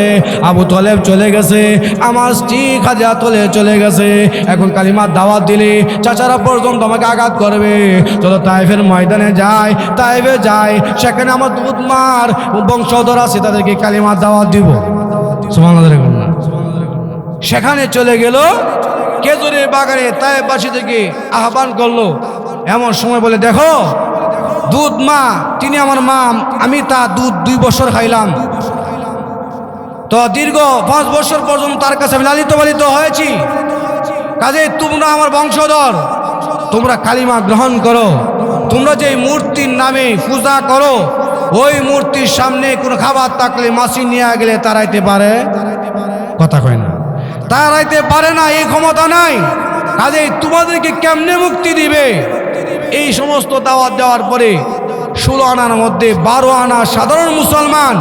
আবু তলেব চলে গেছে, আমার স্ত্রী খাদিজা চলে গেছে, এখন কালিমার দাওয়াত দিলে চাচারা পর্যন্ত আমাকে আঘাত করবে। চলো তায়েফের ময়দানে যায়, তায়েফে যায়, সেখানে আমার দুধমার বংশধর আছে, তাদেরকে কালিমার দাওয়াত দিব। সুবহানাল্লাহ। সেখানে চলে গেল, খেজুরের বাগানে তায়েফবাসী থেকে আহ্বান করলো। এমন সময় বলে, দেখো দুধ মা, তিনি আমার মা, আমি তার দুধ 2 বছর খাইলাম, তো দীর্ঘ 5 বছর পর্যন্ত তার কাছে আমি লালিত পালিত হয়েছি, কাজে তোমরা আমার বংশধর, তোমরা কালিমা গ্রহণ করো। তোমরা যে মূর্তির নামে পূজা করো, ওই মূর্তির সামনে কোনো খাবার থাকলে মাছি নিয়ে গেলে তাড়াইতে পারে? কথা কয় না, তাড়াইতে পারে না, এই ক্ষমতা নাই, কাজে তোমাদেরকে কেমনে মুক্তি দিবে? এই সমস্ত দাওয়াত দেওয়ার পরে 16 আনার মধ্যে 12 আনা সাধারণ মুসলমান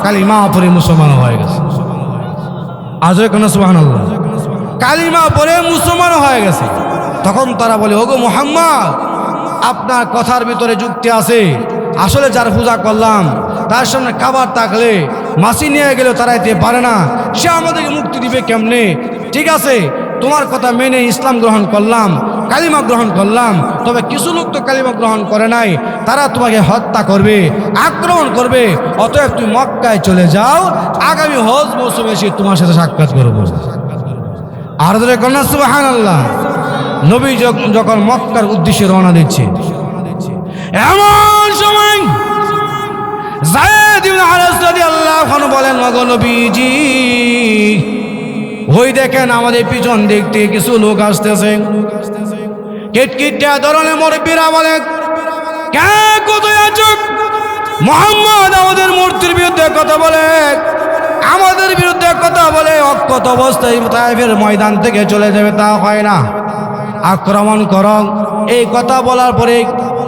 কালিমা পড়ে মুসলমান হয়ে গেছে। আজ কেন? সুবহানাল্লাহ। কালিমা পড়ে মুসলমান হয়ে গেছে। তখন তারা বলে, ওগো মুহাম্মদ, আপনার কথার ভিতরে যুক্তি আছে, আসলে যার পূজা করলাম তার সামনে খাবার থাকলে মাছি নিয়ে গেলেও তারাইতে পারে না, সে আমাদেরকে মুক্তি দিবে কেমনে? ঠিক আছে, তোমার কথা মেনে ইসলাম গ্রহণ করলাম, কালিমা গ্রহণ করলাম, তবে কিছু লোক তো কালিমা গ্রহণ করে নাই, তারা তোমাকে হত্যা করবে, আক্রমণ করবে, অতএব তুমি মক্কায় চলে যাও, আগামী হজ মৌসুমে এসে তোমার সাথে সাক্ষাৎ করবো। আর ধরে কন্যা সুবহানাল্লাহ। নবী যখন মক্কার উদ্দেশ্যে রওনা দিচ্ছে, এমন সময় যায়েদ ইবনে হারেস রাদিয়াল্লাহু আনহু বলেন, ওগো নবীজি, ওই দেখেন আমাদের পিছন দিক থেকে কিছু লোক আসতেছে। কিটকিটা ধরনের মুরব্বীরা বলে, কে কোথায় আছো? মুহাম্মদ আমাদের মূর্তির বিরুদ্ধে কথা বলে, আমাদের বিরুদ্ধে কথা বলে, অক্ষত অবস্থায় তায়েফের ময়দান থেকে চলে যাবে, তা হয় না, আক্রমণ করো। এই কথা বলার পরে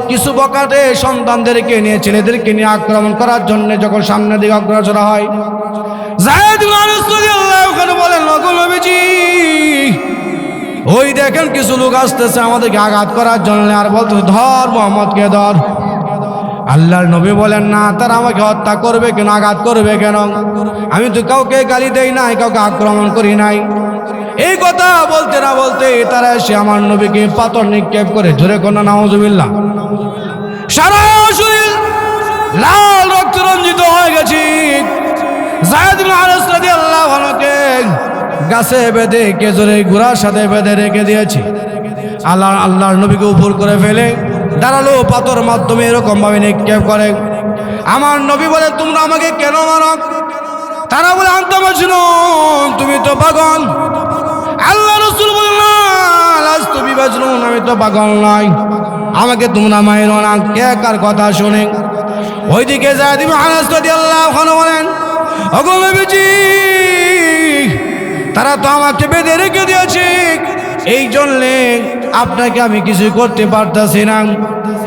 কিছু বকাটে সন্তানদেরকে নিয়ে, ছেলেদেরকে নিয়ে আক্রমণ করার জন্য যখন সামনের দিকে অগ্রসর হয়, যায়েদ ইবনে আনস রাদিয়াল্লাহু আনহু বলেন, ওগো নবীজি, ওই দেখেন কিছু লোক আসতেছে আমাদেরকে আঘাত করার জন্য, আর বলতো ধর মুহাম্মদকে ধর। আল্লাহর নবী বলেন, না, তারা আমাকে হত্যা করবে কেন, আঘাত করবে কেন? আমি তো কাউকে গালি দেই নাই, কাউকে আক্রমণ করি নাই। এই কথা বলতে না বলতে তারা এসে আমার নবীকে পাথর নিক্ষেপ করে, জোরে কোন নাউজুবিল্লাহ। সারা শরীর লাল রক্ত রঞ্জিত হয়ে গেছে। যায়েদ ইবনে আনস রাদিয়াল্লাহু আনহুকে গাছে বেঁধে, খেজুরের গুড়ার সাথে বেঁধে রেখে দিয়েছে। আল্লাহর নবীকে উপর করে ফেলে দাঁড়ালো পাথর মাধ্যমে এরকম ভাবে নিক্ষেপ করে। আমার নবী বলে, তোমরা আমাকে কেন মারো? তারা বলে, আনতা মাজনুন, তুমি তো পাগল। আল্লাহ রাসূল বলেন, না, লাস্তু বিমাজনুন, আমি তো পাগল নই, আমাকে তোমরা মাইরো না। কে কার কথা শুনে? ওইদিকে যায়েদ ইবনে আনস রাদিয়াল্লাহু আনহু বলেন, ওগো নবীজি, তারা তো আমাকে বেঁধে রেখে দিয়েছে, এই জন্যে আপনাকে আমি কিছু করতে পারতেছি না।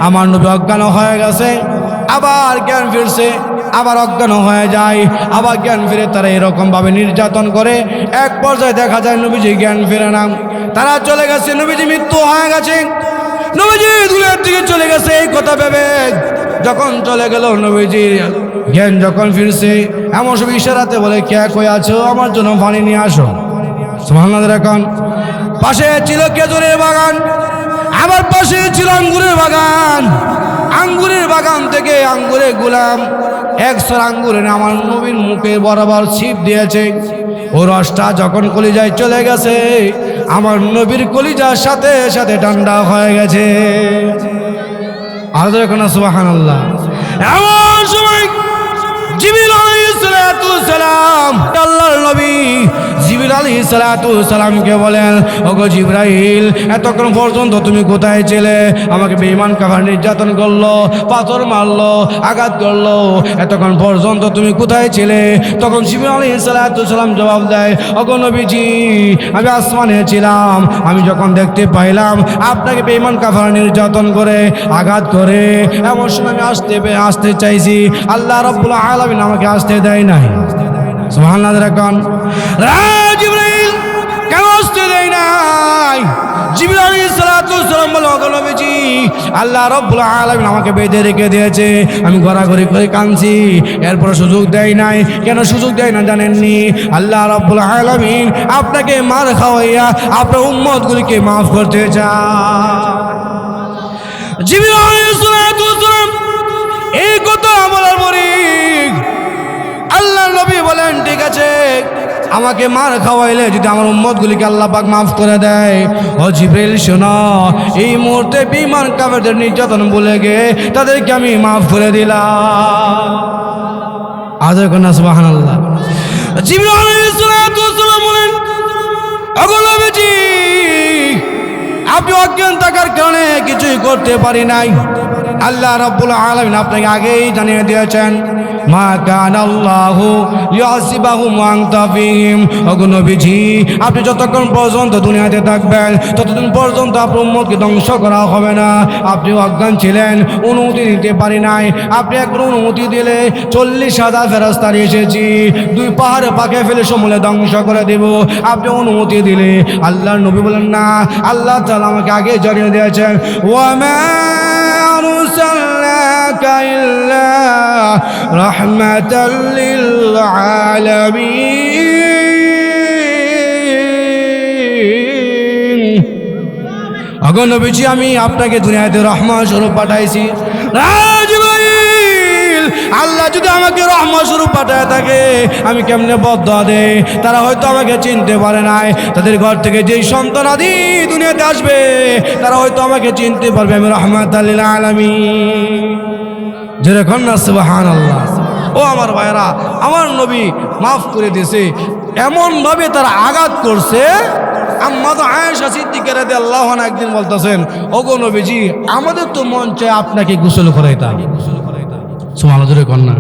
আমার নবী অজ্ঞান হয়ে গেছে, আবার জ্ঞান ফিরছে, আবার অজ্ঞান হয়ে যায়, আবার জ্ঞান ফিরে। তারা এরকম ভাবে নির্যাতন করে, এক পর্যায়ে দেখা যায় নবীজি জ্ঞান ফিরে না, তারা চলে গেছে, নবীজি মৃত্যু হয়ে গেছে, নবীজি দুনিয়ার দিকে চলে গেছে। এই কথা ভেবে যখন চলে গেল, নবীজি জ্ঞান যখন ফিরছে, এমন সব ইশারাতে বলে, কে কই আছো, আমার জন্য পানি নিয়ে আসো। সুবহানাল্লাহ। এখন পাশে ছিল খেজুরের বাগান, আবার পাশে ছিল আঙ্গুরের বাগান। আঙ্গুরের বাগান থেকে আঙ্গুরের গোলাম একশোর আঙ্গুর এনে আমার নবীর মুখে বরাবর ছিপ দিয়েছে। ও রসটা যখন কলিজায় চলে গেছে, আমার নবীর কলিজার সাথে সাথে ঠান্ডা হয়ে গেছে। আর এখন সুবহানাল্লাহ। এমন সময় জিবরিল আলাইহিস সালাতু সালাম, আল্লাহর নবী জিবরিল আলাইহিস সালাতু সালামকে বলেন, ওগো জিবরাইল, এতক্ষণ পর্যন্ত তুমি কোথায় ছিলে? আমাকে বেঈমান কাফের নির্যাতন করলো, পাথর মারলো, আঘাত করলো, এতক্ষণ পর্যন্ত তুমি কোথায় ছিলে? তখন জিবরিল আলাইহিস সালাতু সালাম জবাব দেয়, ওগো নবীজি, আমি আসমানে ছিলাম, আমি যখন দেখতে পাইলাম আপনাকে বেঈমান কাফের নির্যাতন করে, আঘাত করে, এমন সময় আমি আসতে চাইছি, আল্লাহ রাব্বুল আলামিন আমাকে আসতে দেয় নাই। সুবহানাল্লাহ। রাখন জিবরাইল কেন আসতে দেয় নাই? জিবরাইল আলাইহিস সালাতু সালাম বলে, ওগো নবীজি, আল্লাহ রাব্বুল আলামিন আমাকে বেঁধে রেখে দিয়েছে, আমি ঘোরাঘুরি করে কাঁদছি, এরপর সুযোগ দেয় নাই। কেন সুযোগ দেয় না জানেননি? আল্লাহ রাব্বুল আলামিন আপনাকে মার খাওয়াইয়া আপনার উম্মতগুলিকে মাফ করতে চায়। জিবরাইল আলাইহিস সালাতু সালাম এই কথা বলার পরে আল্লাহ নবী বলেন, ঠিক আছে, আমাকে মার খাওয়াইলে যদি আমার উম্মতগুলিকে আল্লাহ পাক মাফ করে দেয়, ও জিবরাইল শোনো, এই মুহূর্তে বেঈমান কাফেরদের নির্যাতন ভুলে গিয়ে তাদেরকে আমি মাফ করে দিলাম। আদর কন্যা সুবহানাল্লাহ। জিবরাইল আলাইহিস সালাতু ওয়াসসালাম বলেন, ওগো নবীজি, আপনি অজ্ঞান থাকার কারণে কিছুই করতে পারি নাই। আল্লাহ রাব্বুল আলামিন আপনাকে আগেই জানিয়ে দিয়েছেন, মা কানা আল্লাহু লিউআযিবাহুম ওয়া আনতা ফীহিম। ওগো নবীজি, আপনি যতক্ষণ পর্যন্ত দুনিয়াতে থাকবেন ততদিন পর্যন্ত আপনার উম্মতকে ধ্বংস করা হবে না। আপনি অজ্ঞান ছিলেন, অনুমতি দিতে পারি নাই। আপনি একবার অনুমতি দিলে 40,000 ফেরেশতা এসেছি, দুই পাহাড়ে পাকে ফেলে সমূলে ধ্বংস করে দেব। আপনি অনুমতি দিলে, আল্লাহর নবী বলেন, না, আল্লাহ তাআলা আমাকে আগে জানিয়ে দিয়েছেন, ওয়া মা আরসালনাকা ইল্লা রাহমাতাল লিল আলামিন। ওগো নবীজি, আমি আপনাকে দুনিয়াতে রহমত স্বরূপ পাঠাইছি। আল্লাহ যদি আমাকে রহমত স্বরূপ পাঠায় থাকে, আমি কেমনে বদদোয়া দেই? তারা হয়তো আমাকে চিনতে পারে নাই। তাদের ঘর থেকে যেই সন্তান আদি দুনিয়াতে আসবে, তারা হয়তো আমাকে চিনতে পারবে, আমি রহমাতুল লিল আলামিন। যেরকম না সুবহানাল্লাহ। ও আমার ভাইরা, আমার নবী মাফ করে দিয়েছে। এমনভাবে তারা আঘাত করছে, আম্মা তো আয়েশা সিদ্দিকা রাদিয়াল্লাহু আনহা একদিন বলতেছেন, ওগো নবীজি, আমাদের তো মন চায় আপনাকে গোসল করাইতাম। সুবহানাল্লাহ, জোরে কন্যা,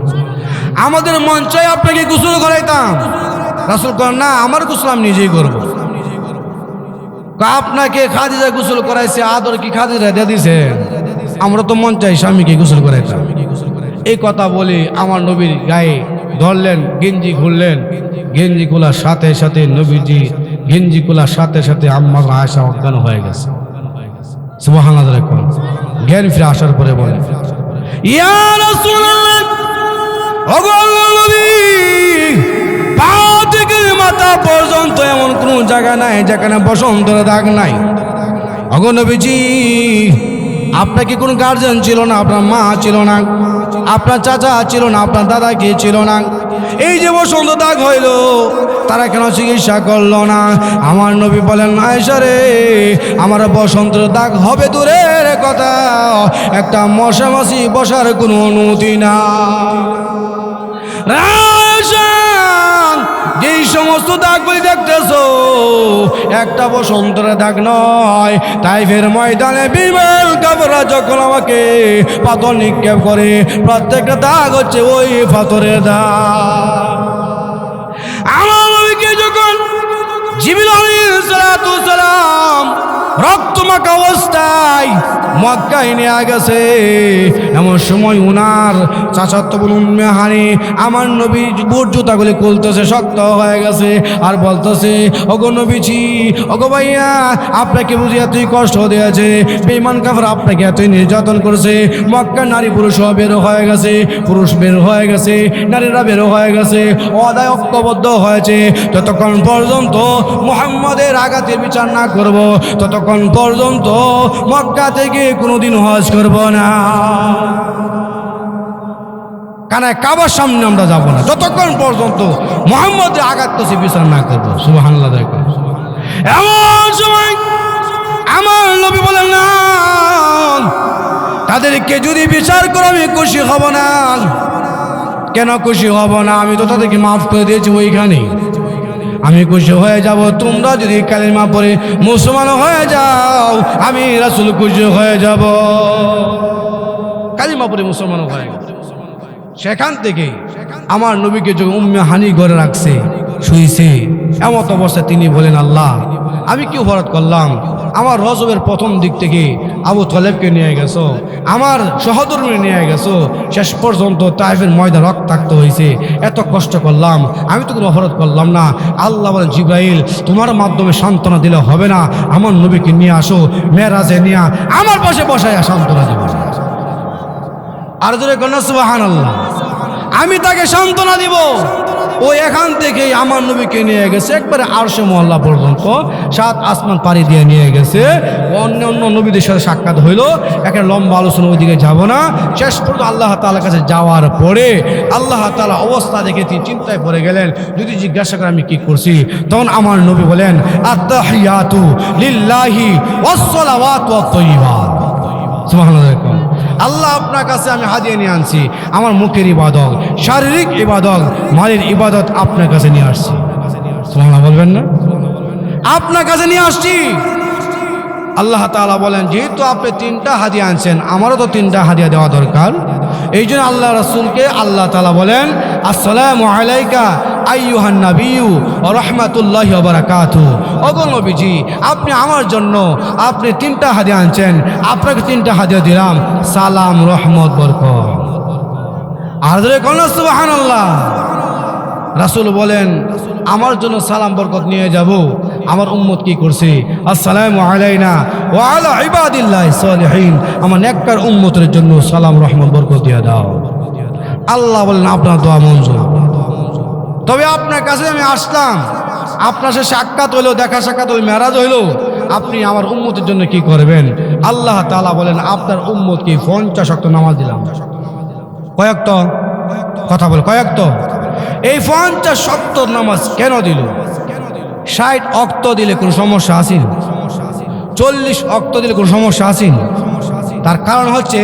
আমাদের মন চায় আপনাকে গোসল করাইতাম। রাসূল কন, না, আমার গোসল আমি নিজেই করব। আপনাকে খাদিজা গোসল করাইছে, আদর কি খাদিজা দিয়ে দিছে? আমরা তো মন চাই স্বামীকে গোসল করাইতাম। এই কথা বলে আমার নবীর গায়ে ধরলেন, গেঞ্জি খুললেন। গেঞ্জি খোলার সাথে সাথে নবীজি গেঞ্জি খোলার সাথে সাথে আম্মা আয়েশা অজ্ঞান হয়ে গেছে। সুবহানাল্লাহ, জ্ঞান ফিরে আসার পরে বলে, ইয়া রাসূলুল্লাহ, ওগো আল্লাহর নবী, পা থেকে মাথা পর্যন্ত এমন কোন জায়গা নাই যেখানে বসন্তের দাগ নাই। ওগো নবীজি, আপনার কি কোনো গার্জিয়ান ছিল না? আপনার মা ছিল না, আপনার চাচা ছিল না, আপনার দাদা কে ছিল না? এই যে বসন্ত দাগ হইল, তারা কেন চিকিৎসা করলো না? আমার নবী বলেন, আয়েশা রে, আমার বসন্তের দাগ হবে দূরের কথা, একটা মশা মাছি বসার কোনো অনুমতি না। যেই সমস্ত দাগগুলি দেখতেছো, একটা বসন্তের দাগ নয়। তাইফের ময়দানে বিমল কাফেররা যখন আমাকে পাথর নিক্ষেপ করে, প্রত্যেকটা দাগ হচ্ছে ওই পাথরের দাগ। আমার নবীকে যখন জিবরিল আলাইহিস সালাতু সালাম রক্তমাখা অবস্থায় মক্কায় নিয়ে গেছে, এমন সময় উনার চাচাতো বোন উম্মে হানি আমার নবী বুট জুতাগুলি খুলতেছে, শক্ত হয়ে গেছে, আর বলতেছে, ওগো নবীজি, ওগো ভাইয়া, আপনাকে বুঝি এতই কষ্ট দিয়েছে, বেঈমান কাফের আপনাকে এতই নির্যাতন করছে। মক্কার নারী পুরুষ বের হয়ে গেছে, পুরুষ বের হয়ে গেছে, নারীরা বের হয়ে গেছে, অদায় ঐক্যবদ্ধ হয়েছে। যতক্ষণ পর্যন্ত মুহাম্মদের আঘাতের বিচার না করব, ততক্ষণ পর্যন্ত মক্কা থেকে কোনোদিন হজ করব না, কারণ কাবার সামনে আমরা যাব না যতক্ষণ পর্যন্ত মুহাম্মদের আঘাত করছে বিচার না করব। সুবহানাল্লাহ। দেখুন, এমন সময় আমার নবী বলেন, না, তাদেরকে যদি বিচার করে আমি খুশি হব না। কেন খুশি হব না? আমি তো তাদেরকে মাফ করে দিয়েছি, ওইখানে আমি খুশি হয়ে যাব। তোমরা যদি কালিমা পড়ে মুসলমান হয়ে যাও, আমি রাসূল খুশি হয়ে যাব। কালিমা পড়ে মুসলমান হয়ে গেল। সেখান থেকে আমার নবীকে যখন উম্মে হানি ঘরে রাখছে, শুইছে, এমত অবস্থায় তিনি বলেন, আল্লাহ, আমি কি অপরাধ করলাম? আমার রজবের প্রথম দিক থেকে আবু তালেবকে নিয়ে গেছো, আমার সহধর্মী নিয়ে গেছো, শেষ পর্যন্ত তাইফের ময়দান রক্তাক্ত হয়েছে, এত কষ্ট করলাম, আমি তো কোনো অপরাধ করলাম না। আল্লাহ বলেন, জিবরাইল, তোমার মাধ্যমে সান্ত্বনা দিলে হবে না, আমার নবীকে নিয়ে আসো, মেরাজে নিয়ে আমার পাশে বসায় সান্ত্বনা দেব। আর জোরে কন্যা সুবহানাল্লাহ। আমি তাকে সান্ত্বনা দিব। ও এখান থেকে আমার নবীকে নিয়ে গেছে একবারে আরশে মহল্লা পর্যন্ত, 7 আসমান পাড়ি দিয়ে নিয়ে গেছে। অন্য অন্য নবীদের সাথে সাক্ষাৎ হইল, একটা লম্বা আলোচনা ওইদিকে যাব না। শেষ পর্যন্ত আল্লাহ তাআলার কাছে যাওয়ার পরে আল্লাহ তাআলা অবস্থা দেখে তিনি চিন্তায় পড়ে গেলেন, যদি জিজ্ঞাসা করে আমি কি করছি, তখন আমার নবী বলেন, আত-তাহিয়াতু লিল্লাহি ওয়াস-সালাওয়াতু ওয়াত-তাইয়্যিবাত। সুবহানাল্লাহ। আল্লাহ, আপনার কাছে আমি হাদিয়া নিয়ে আনছি, আমার মুখের ইবাদত, শারীরিক ইবাদত, মালের ইবাদত আপনার কাছে নিয়ে আসছি। সুবহানাল্লাহ বলবেন না? আপনার কাছে নিয়ে আসছি। আল্লাহ তাআলা বলেন, যেহেতু আপনি 3টা হাদিয়া আনছেন, আমারও তো 3টা হাদিয়া দেওয়া দরকার। এই জন্য আল্লাহ রাসূলকে আল্লাহ তাআলা বলেন, আসসালামু আলাইকা আইয়ুহান নাবিয়্যু ওয়া রাহমাতুল্লাহি ওয়া বারাকাতুহু। ওগো নবীজি, আপনি আমার জন্য আপনি 3টা হাদিয়া আনছেন, আপনাকে 3টা হাদিয়া দিলাম, সালাম, রহমত, বরকত। আর জোরে বলুন সুবহানাল্লাহ। রাসূল বলেন, আমার জন্য সালাম বরকত নিয়ে যাব, আমার উম্মত কি করছে, আসসালামু আলাইনা ওয়া আলা ইবাদিল্লাহিস সালিহিন, আমার নেককার উম্মতের জন্য সালাম, রহমত, বরকত দিয়ে দাও। আল্লাহ বলেন, আপনার দোয়া মঞ্জুর। তবে আপনার কাছে আমি আসলাম, আপনার সাথে সাক্ষাৎ হইলো, দেখা সাক্ষাৎ হইলো, মেরাজ হইলো, আপনি আমার উম্মতের জন্য কি করবেন? আল্লাহ তাআলা বলেন, আপনার উম্মতকে 50 ওয়াক্ত নামাজ দিলাম। কয়েকত কথা বলে, কয়েকত? এই 50 ওয়াক্ত নামাজ কেন দিল? 60 ওয়াক্ত দিলে কোনো সমস্যা আছে? 40 ওয়াক্ত দিলে কোনো সমস্যা আছে? তার কারণ হচ্ছে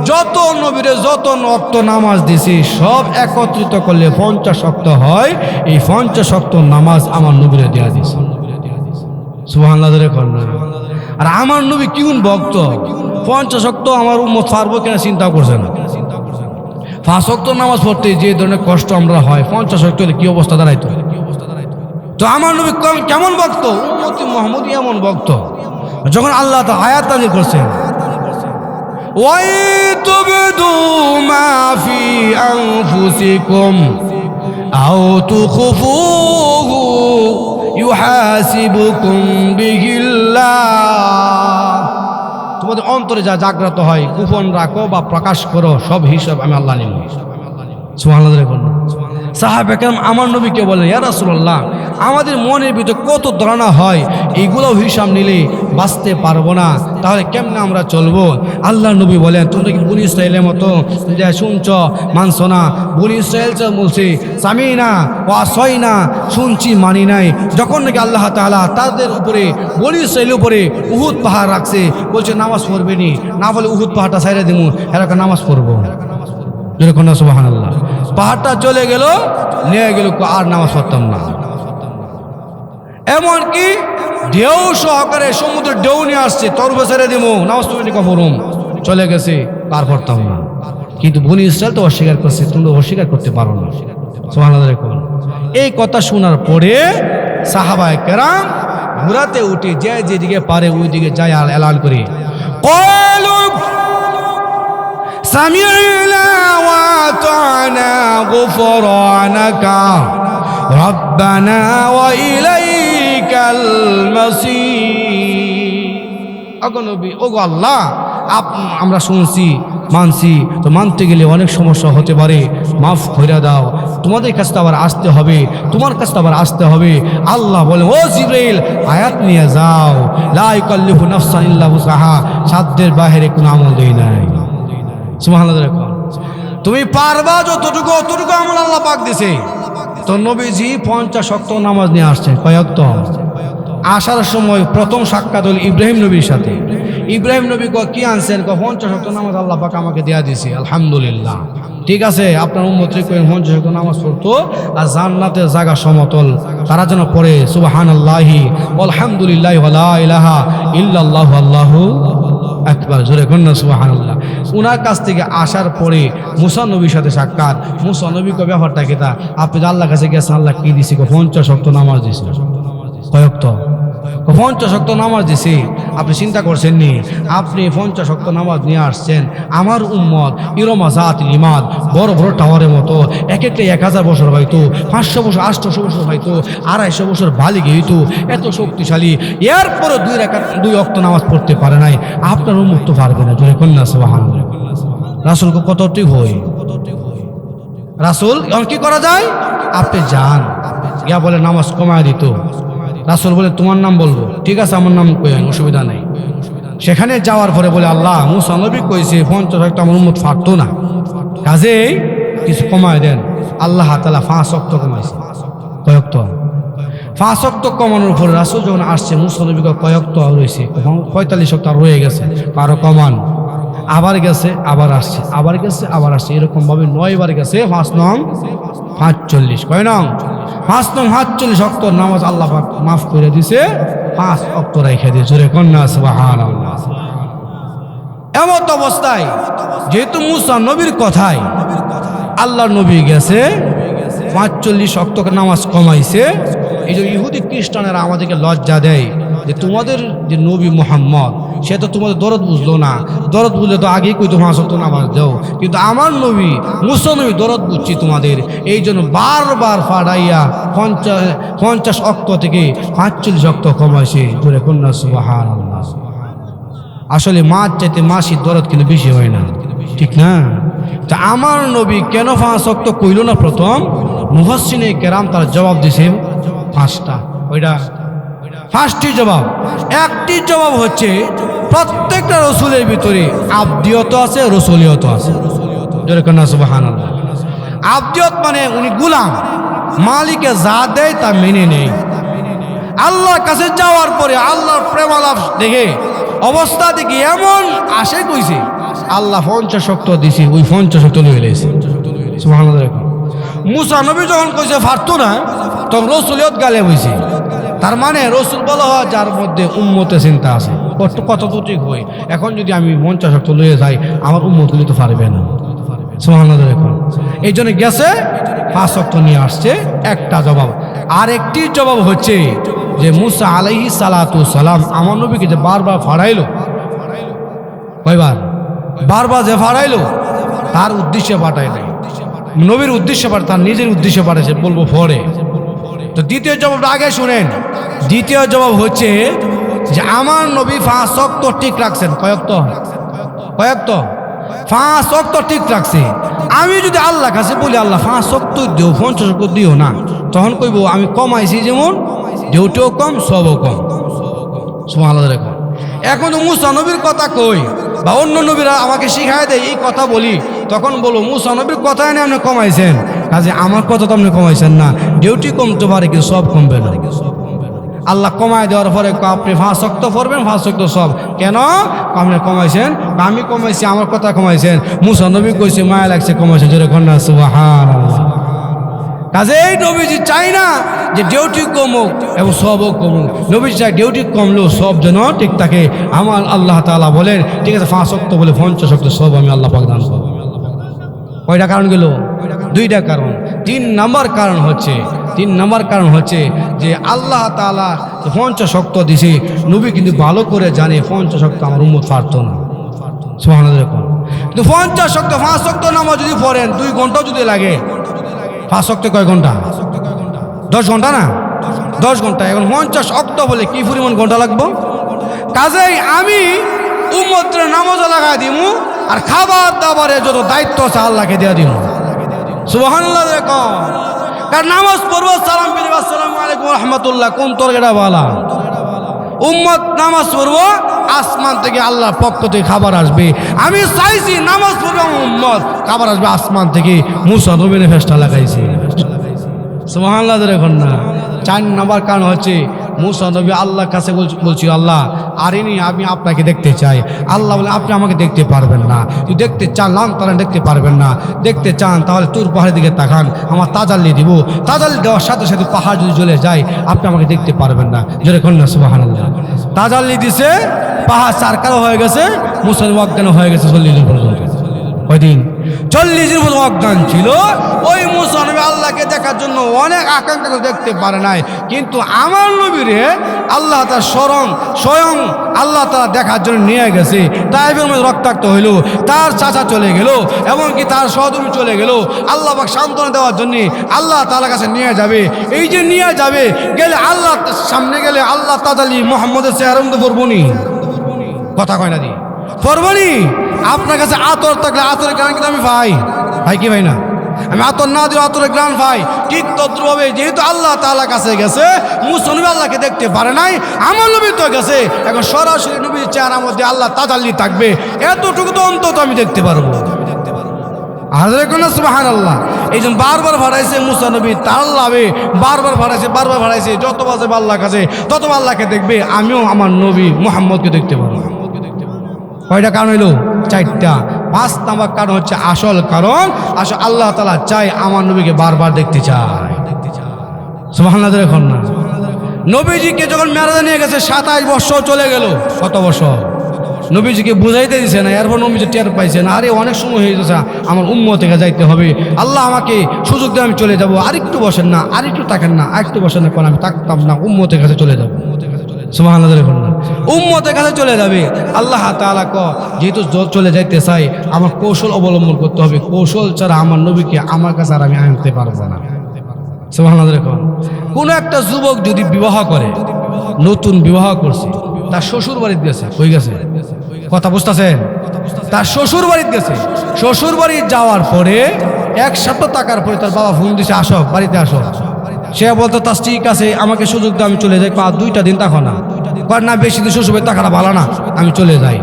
যত নবীরে যত ওয়াক্ত নামাজ দিছি সব একত্রিত করলে 50 ওয়াক্ত হয়। এই 50 ওয়াক্ত নামাজ আমার নবীরে দেয়া দিছে। সুবহানাল্লাহ ধরে কর না। আর আমার নবী কোন ভক্ত, 50 ওয়াক্ত আমার উম্মত পারবো কিনা চিন্তা করছে না। 5 ওয়াক্ত নামাজ পড়তে যে ধরনের কষ্ট আমরা হয়, 50 ওয়াক্ত হলে কি অবস্থা দাঁড়াইতো। তো আমার নবী কেমন ভক্ত, উম্মতি মুহাম্মদী এমন ভক্ত, যখন আল্লাহ তাআলা আয়াত নাযিল করছেন ওয়াইতুবদু মা ফি আনফুসিকুম আও তুখফুহু ইউহাসিবুকুম বিহিল্লাহ। তোমাদের অন্তরে যা জাগ্রত হয় গোপন রাখো বা প্রকাশ করো, সব হিসাব আমি আল্লাহ নিব। সুবহানাল্লাহ বলুন। সাহাবা কেরাম আমার নবীকে বলে, ইয়া রাসূলুল্লাহ, আমাদের মনের ভিতরে কত ধারণা হয়, এইগুলো হিসাব নিলে বাঁচতে পারবো না, তাহলে কেমনে আমরা চলবো? আল্লাহ নবী বলেন, তোমরা কি বনি ইসরাইলের মতো যে শুনছ মানছ না? বনি ইসরাইল বলছে সামিনা ওয়া আসাইনা, শুনছি মানি নাই। যখন নাকি আল্লাহ তাআলা তাদের উপরে, বনি ইসরাইলের উপরে উহুদ পাহাড় রাখছে, বলছে নামাজ পড়বে নি, না বলে উহুদ পাহাড়টা ছাইড়া দিমু, এরকম নামাজ পড়বো। যেরকম না, সুবহানাল্লাহ। পাহাড়টা চলে গেল, নিয়ে গেল, আর নামাজ পড়তাম না। এমনকি ঢেউ সহকারে সমুদ্রের ঢেউ নিয়ে আসছে, তরবে ছেড়ে দিব, নামাজ পড়ি কফরুম, চলে গেছে, আর পড়তাম না। কিন্তু বনি ইসরাইল তো অস্বীকার করছে, তোমরা অস্বীকার করতে পারো না। সুবহানাল্লাহ। এই কথা শোনার পরে সাহাবায়ে কেরাম ঘোড়াতে উঠে যে যেদিকে পারে ওই দিকে যায় আর এলান করে ক্বালু সামি'না ওয়া আতা'না গুফরানাকা রব্বানা ওয়া ইলাইকাল মাসির। ওগো নবী, ওগো আল্লাহ, আমরা শুনছি মানছি, তো মানতে গেলে অনেক সমস্যা হতে পারে, মাফ করে দাও। তোমাদের কাছে আবার আসতে হবে, তোমার কাছে আবার আসতে হবে। আল্লাহ বলে, ও জিবরাইল, আয়াত নিয়ে যাও, লা ইউকাল্লিফু নাফসান ইল্লা উসআহা, সাধ্যের বাইরে কোনো আমল দেই নাই। সুবহানাল্লাহ। তুমি পারবা যতটুকু, অতটুকু আমল আল্লাহ পাক দিছে। তো নবীজি 50 ওয়াক্ত নামাজ নিয়ে আসছেন। কয়েকত আসার সময় প্রথম সাক্ষাৎ হল ইব্রাহিম নবীর সাথে। ইব্রাহিম নবী কি আনছেন? 50 ওয়াক্ত নামাজ আল্লাহ পাক আমাকে দেয়া দিয়েছে, আলহামদুলিল্লাহ। ঠিক আছে, আপনার উম্মতকে 50 ওয়াক্ত নামাজ পড়তো, আর জান্নাতের জায়গা সমতল, তারা যেন পড়ে সুবহানাল্লাহি আলহামদুলিল্লাহি ওয়া লা ইলাহা ইল্লাল্লাহু আল্লাহু আকবার, জোরে কন্যা সুবহানাল্লাহ। উনার কাছ থেকে আসার পরে মুসা নবীর সাথে সাক্ষাৎ। মুসা নবী কো ব্যাপারটা কি, তা আপনি আল্লাহর কাছে গেছেন, আল্লাহ কি দিছে? 50 ওয়াক্ত নামাজ দিছে। কয়েকত 50 ওয়াক্ত নামাজ দিছে। আপনি চিন্তা করছেন নি, আপনি 50 ওয়াক্ত নামাজ নিয়ে আসছেন। আমার উম্মত ইরমা জাতিল ইমাদ, বড় বড় টাওয়ারের মতো, এক একটা 1000 বছর হয়তো, 500 বছর, 800 বছর হয়তো, 250 বছর বালিগ হইতো, এত শক্তিশালী। এরপরে 2 ওয়াক্ত নামাজ পড়তে পারে নাই, আপনার উম্মত তো পারবে না। জোরে কন্যা সুবহানাল্লাহ। রাসূলকে কতটি হয়, রাসূল কি করা যায়? আপনি যান, ইয়া বলে নামাজ কমায় দিত। রাসূল বলে তোমার নাম বলবো, ঠিক আছে আমার নাম কইেন, অসুবিধা নেই। সেখানে যাওয়ার পরে বলে, আল্লাহ, মুসা নবী কইছে 50 ওয়াক্ত আমার উম্মত পারতো না, কাজেই কিছু কমায় দেন। আল্লাহ তাআলা 5 ওয়াক্ত কমাইছে। কয়েকত 5 ওয়াক্ত কমানোর পরে রাসূল যখন আসছে, মুসা নবী কয়েকত রয়েছে, 45 ওয়াক্ত রয়ে গেছে, আরো কমান। আবার গেছে, আবার আসছে, আবার গেছে, আবার আসছে, এরকম ভাবে 9 বার গেছে। 5 নং 45, কয় নং 5 নং 45 ওয়াক্ত নামাজ আল্লাহ পাক মাফ করে দিছে, 5 ওয়াক্ত রেখে দিয়েছে। জোরে কন্যা সুবহানাল্লাহ। এমন অবস্থায় যেহেতু মুসা নবীর কথায় আল্লাহ নবী গেছে, 45 ওয়াক্ত নামাজ কমাইছে। এই যে ইহুদি খ্রিস্টানেরা আমাদেরকে লজ্জা দেয় যে তোমাদের যে নবী মুহাম্মদ, সে তো তোমাদের দরদ বুঝলো না, দরদ বুঝলে তো আগেই কই তো 5 ওয়াক্ত নামাজ দাও। কিন্তু আমার নবী মুসা নবী দরদ বুঝছি তোমাদের, এই জন্য বারবার ফাড়াইয়া 50 ওয়াক্ত থেকে 45 ওয়াক্ত কমাইছে। জোরে কন্যা সুবহানাল্লাহ। আসলে মাছ চাইতে মাসির দরদ কিন্তু বেশি হয় না, ঠিক না? তা আমার নবী কেন 5 ওয়াক্ত কইল না? প্রথম মুফাসসিরিনে কেরাম তার জবাব দিছে 5টা। ওইটা 5টি জবাব। একটি জবাব হচ্ছে প্রত্যেকটা রসুলের ভিতরে আবদিয়ত আছে, রসুলিয়ত আছে। জোরে কন্যা সুবহানাল্লাহ। আবদিয়ত মানে উনি গোলাম, মালিকে যা দেয় তা মেনে নেই। আল্লাহর কাছে যাওয়ার পরে আল্লাহর প্রেমালাপ দেখে অবস্থা দেখে এমন আশে কইছে আল্লাহ 50 শক্ত দিছি, ওই 50 শক্ত লয়ে এলেছে। সুবহানাল্লাহ। মুসা নবী যখন কইছে পারতো না, তখন রসুলিয়ত গালে হইছে। তার মানে রসুল বলা হয় যার মধ্যে উম্মতের চিন্তা আছে। কত তো ঠিক হয়, এখন যদি আমি 50 শক্ত লয়ে যাই আমার উম্মত গুলি তো পারবে না। সুবহানাল্লাহ। এই জন্য গেছে 5 শক্ত নিয়ে আসছে। একটা জবাব। আর একটি জবাব হচ্ছে যে মুসা আলাইহিস সালাতু সালাম আমার নবীকে যে বারবার ফাড়াইলো, কয়বার বারবার যে ফাড়াইলো, তার উদ্দেশ্যে পাঠায় নাই, নবীর উদ্দেশ্যে পাঠায়, তার নিজের উদ্দেশ্যে পাঠাইছে, বলবো পরে। তো দ্বিতীয় জবাবটা আগে শুনেন। দ্বিতীয় জবাব হচ্ছে যে আমার নবী 5 ওয়াক্ত ঠিক রাখছেন। কয়েকত 5 ওয়াক্ত ঠিক রাখছে। আমি যদি আল্লাহ কাছে বলি আল্লাহ 5 ওয়াক্ত দিও, 50 ওয়াক্ত দিও না, তখন কইব আমি কমাইছি, যেমন ডিউটিও কম সবও কম। সুবহানাল্লাহ। এখন তো মুসা নবীর কথা কই বা অন্য নবীরা আমাকে শিখায় দেয়, এই কথা বলি, তখন বলো মুসা নবীর কথাই নিয়ে আপনি কমাইছেন, কাজে আমার কথা তো আপনি কমাইছেন না। ডিউটি কমতে পারে কিন্তু সব কমবে না। আল্লাহ কমায় দেওয়ার পরে আপনি 5 ওয়াক্ত পড়বেন, 5 ওয়াক্ত সব। কেন আপনি কমাইছেন? আমি কমাইছি, আমার কথা কমাইছেন। মুসা নবী কইছে মায়া লাগছে, কমাইছেন। যেরকম না সুবহানাল্লাহ। কাজে এই নবীজি চাই না যে ডিউটি কমুক এবং সবও কমুক। নবীজি চাই ডিউটি কমলেও সব যেন ঠিক থাকে। আমার আল্লাহ তাআলা বলেন ঠিক আছে 5 ওয়াক্ত বলে 50 ওয়াক্ত সব আমি আল্লাহ পাক দান করব। কয়টা কারণ গেল? 2টা কারণ। 3 নাম্বার কারণ হচ্ছে যে আল্লাহ তাআলা 50 ওয়াক্ত দিছে, নবী কিন্তু ভালো করে জানে 50 ওয়াক্ত আমার উম্মত পারতো না। সুবহানাল্লাহ। কিন্তু 50 ওয়াক্ত 5 ওয়াক্ত নামাজ যদি পড়েন 2 ঘন্টা যদি লাগে, 5 ওয়াক্ত কয় ঘন্টা? 10 ঘন্টা না? 10 ঘন্টা। এখন 50 ওয়াক্ত বলে কি পরিমাণ ঘন্টা লাগবো? কাজেই আমি উম্মতের নামাজে লাগাই দিমু, আর খাবার দাবারে যত দায়িত্ব আছে আল্লাহকে দিয়ে দিমু। সুবহানাল্লাহ। কারণ নামাজ পড়বো, সালাম ফিরবো, আসসালামু আলাইকুম ওয়া রাহমাতুল্লাহ, কোন তরকারিটা বালা? উম্মত নামাজ পড়বো, আসমান থেকে আল্লাহর পক্ষ থেকে খাবার আসবে। আমি চাইছি নামাজ পড়বো উম্মত, খাবার আসবে আসমান থেকে। মুসা নবীর ফেরেশতা লাগাইছে। সুবহানাল্লাহ। এখন না 4 নাম্বার কারণ হচ্ছে মুসা নবী আল্লাহর কাছে বলছি আল্লাহ আরিনি, আমি আপনাকে দেখতে চাই। আল্লাহ বলে আপনি আমাকে দেখতে পারবেন না। তুই দেখতে চান তাহলে দেখতে পারবেন না। দেখতে চান তাহলে তুর পাহাড়ের দিকে তাকান, আমার তাজাল্লি দিব। তাজাল্লি দেওয়ার সাথে সাথে পাহাড় যদি জ্বলে যায় আপনি আমাকে দেখতে পারবেন না। জোরে কন্যা সুবহানাল্লাহ। তাজাল্লি দিছে, পাহাড় চারকালো হয়ে গেছে, মুসা নবী অজ্ঞান হয়ে গেছে 40 দিন পর্যন্ত। কয়দিন? 40 দিন পর্যন্ত অজ্ঞান ছিল। ওই মুসা নবী আল্লাহকে দেখার জন্য অনেক আকাঙ্ক্ষা করে দেখতে পারে নাই, কিন্তু আমার নবীরে আল্লাহ তার স্বয়ং আল্লাহ তারা দেখার জন্য নিয়ে গেছে। তাইফের মধ্যে রক্তাক্ত হইল, তার চাচা চলে গেল, এমনকি তার সহধর্মী চলে গেল। আল্লাহ পাক সান্ত্বনা দেওয়ার জন্য আল্লাহ তাআলার কাছে নিয়ে যাবে। এই যে নিয়ে যাবে, গেলে আল্লাহ সামনে গেলে আল্লাহ তাআলা মুহাম্মদের চেহারা মধ্যে পড়বনি, কথা কয় না দি পড়বনি। আপনার কাছে আতর থাকলে আতরের গ্রান কিন্তু আমি ভাই কি ভাই না? আমি আতর না দিও আতরের গ্রান ভাই। ঠিক তদ্রুপভাবে যেহেতু আল্লাহ তাআলার কাছে গেছে, মুসা নবী আল্লাহকে দেখতে পারে নাই, আমার নবী তো গেছে, এখন সরাসরি নবীর চেহারার মধ্যে আল্লাহ তাজাল্লি থাকবে। এতটুকু তো অন্তত আমি দেখতে পারবো। হাজরে কোন সুবহানাল্লাহ। এই জন্য বারবার ভাড়াইছে মুসা নবী, তার লাভে বারবার ভাড়াইছে। যত বাজে আল্লাহর কাছে তত আল্লাহকে দেখবে। আমিও আমার নবী মুহাম্মদকে দেখতে পারবো। কয়টা কারণ হইল? 4টা। 5 নাম্বার কারণ হচ্ছে আসল কারণ, আল্লাহ তাআলা চায় আমার নবীকে বারবার দেখতে চায়। সুবহানাল্লাহ। এখন না নবীজিকে যখন মেরাজে নিয়ে গেছে 27 বছর চলে গেল। কত বছর? নবীজিকে বুঝাইতে দিছে না, এরপর নবীজি টের পাইছে না, আরে অনেক সময় হয়ে গেছে, আমার উম্মত থেকে যাইতে হবে, আল্লাহ আমাকে সুযোগ দিয়ে আমি চলে যাবো। আরেকটু বসেন না, আরেকটু তাকান না, আরেকটু বসেন না, আমি তাকতাম না, উম্মতের কাছে চলে যাবো। সুবহানাল্লাহ। উম্মতের কাছে চলে যাবে। আল্লাহ তাআলা যেহেতু চলে যাইতে চাই, আমার কৌশল অবলম্বন করতে হবে। কৌশল ছাড়া আমার নবীকে আমার কাছে আর আমি আনতে পারবো না। সুবহানাল্লাহ। কোন একটা যুবক যদি বিবাহ করে, নতুন বিবাহ করছে, তার শ্বশুর বাড়িতে গেছে, কই গেছে? কথা বুঝতেছেন? তার শ্বশুর বাড়িতে গেছে। শ্বশুর বাড়ি যাওয়ার পরে 1 সপ্তাহ থাকার পরে তার বাবা ফোন দিছে, আসো বাড়িতে আসো। সে বলতো তা ঠিক আছে, আমাকে সুযোগ দিয়ে আমি চলে যাই। 2টা দিন থাকো না, না বেশি দিন শ্বশুর বাড়ি থাকাটা ভালো না, আমি চলে যাই।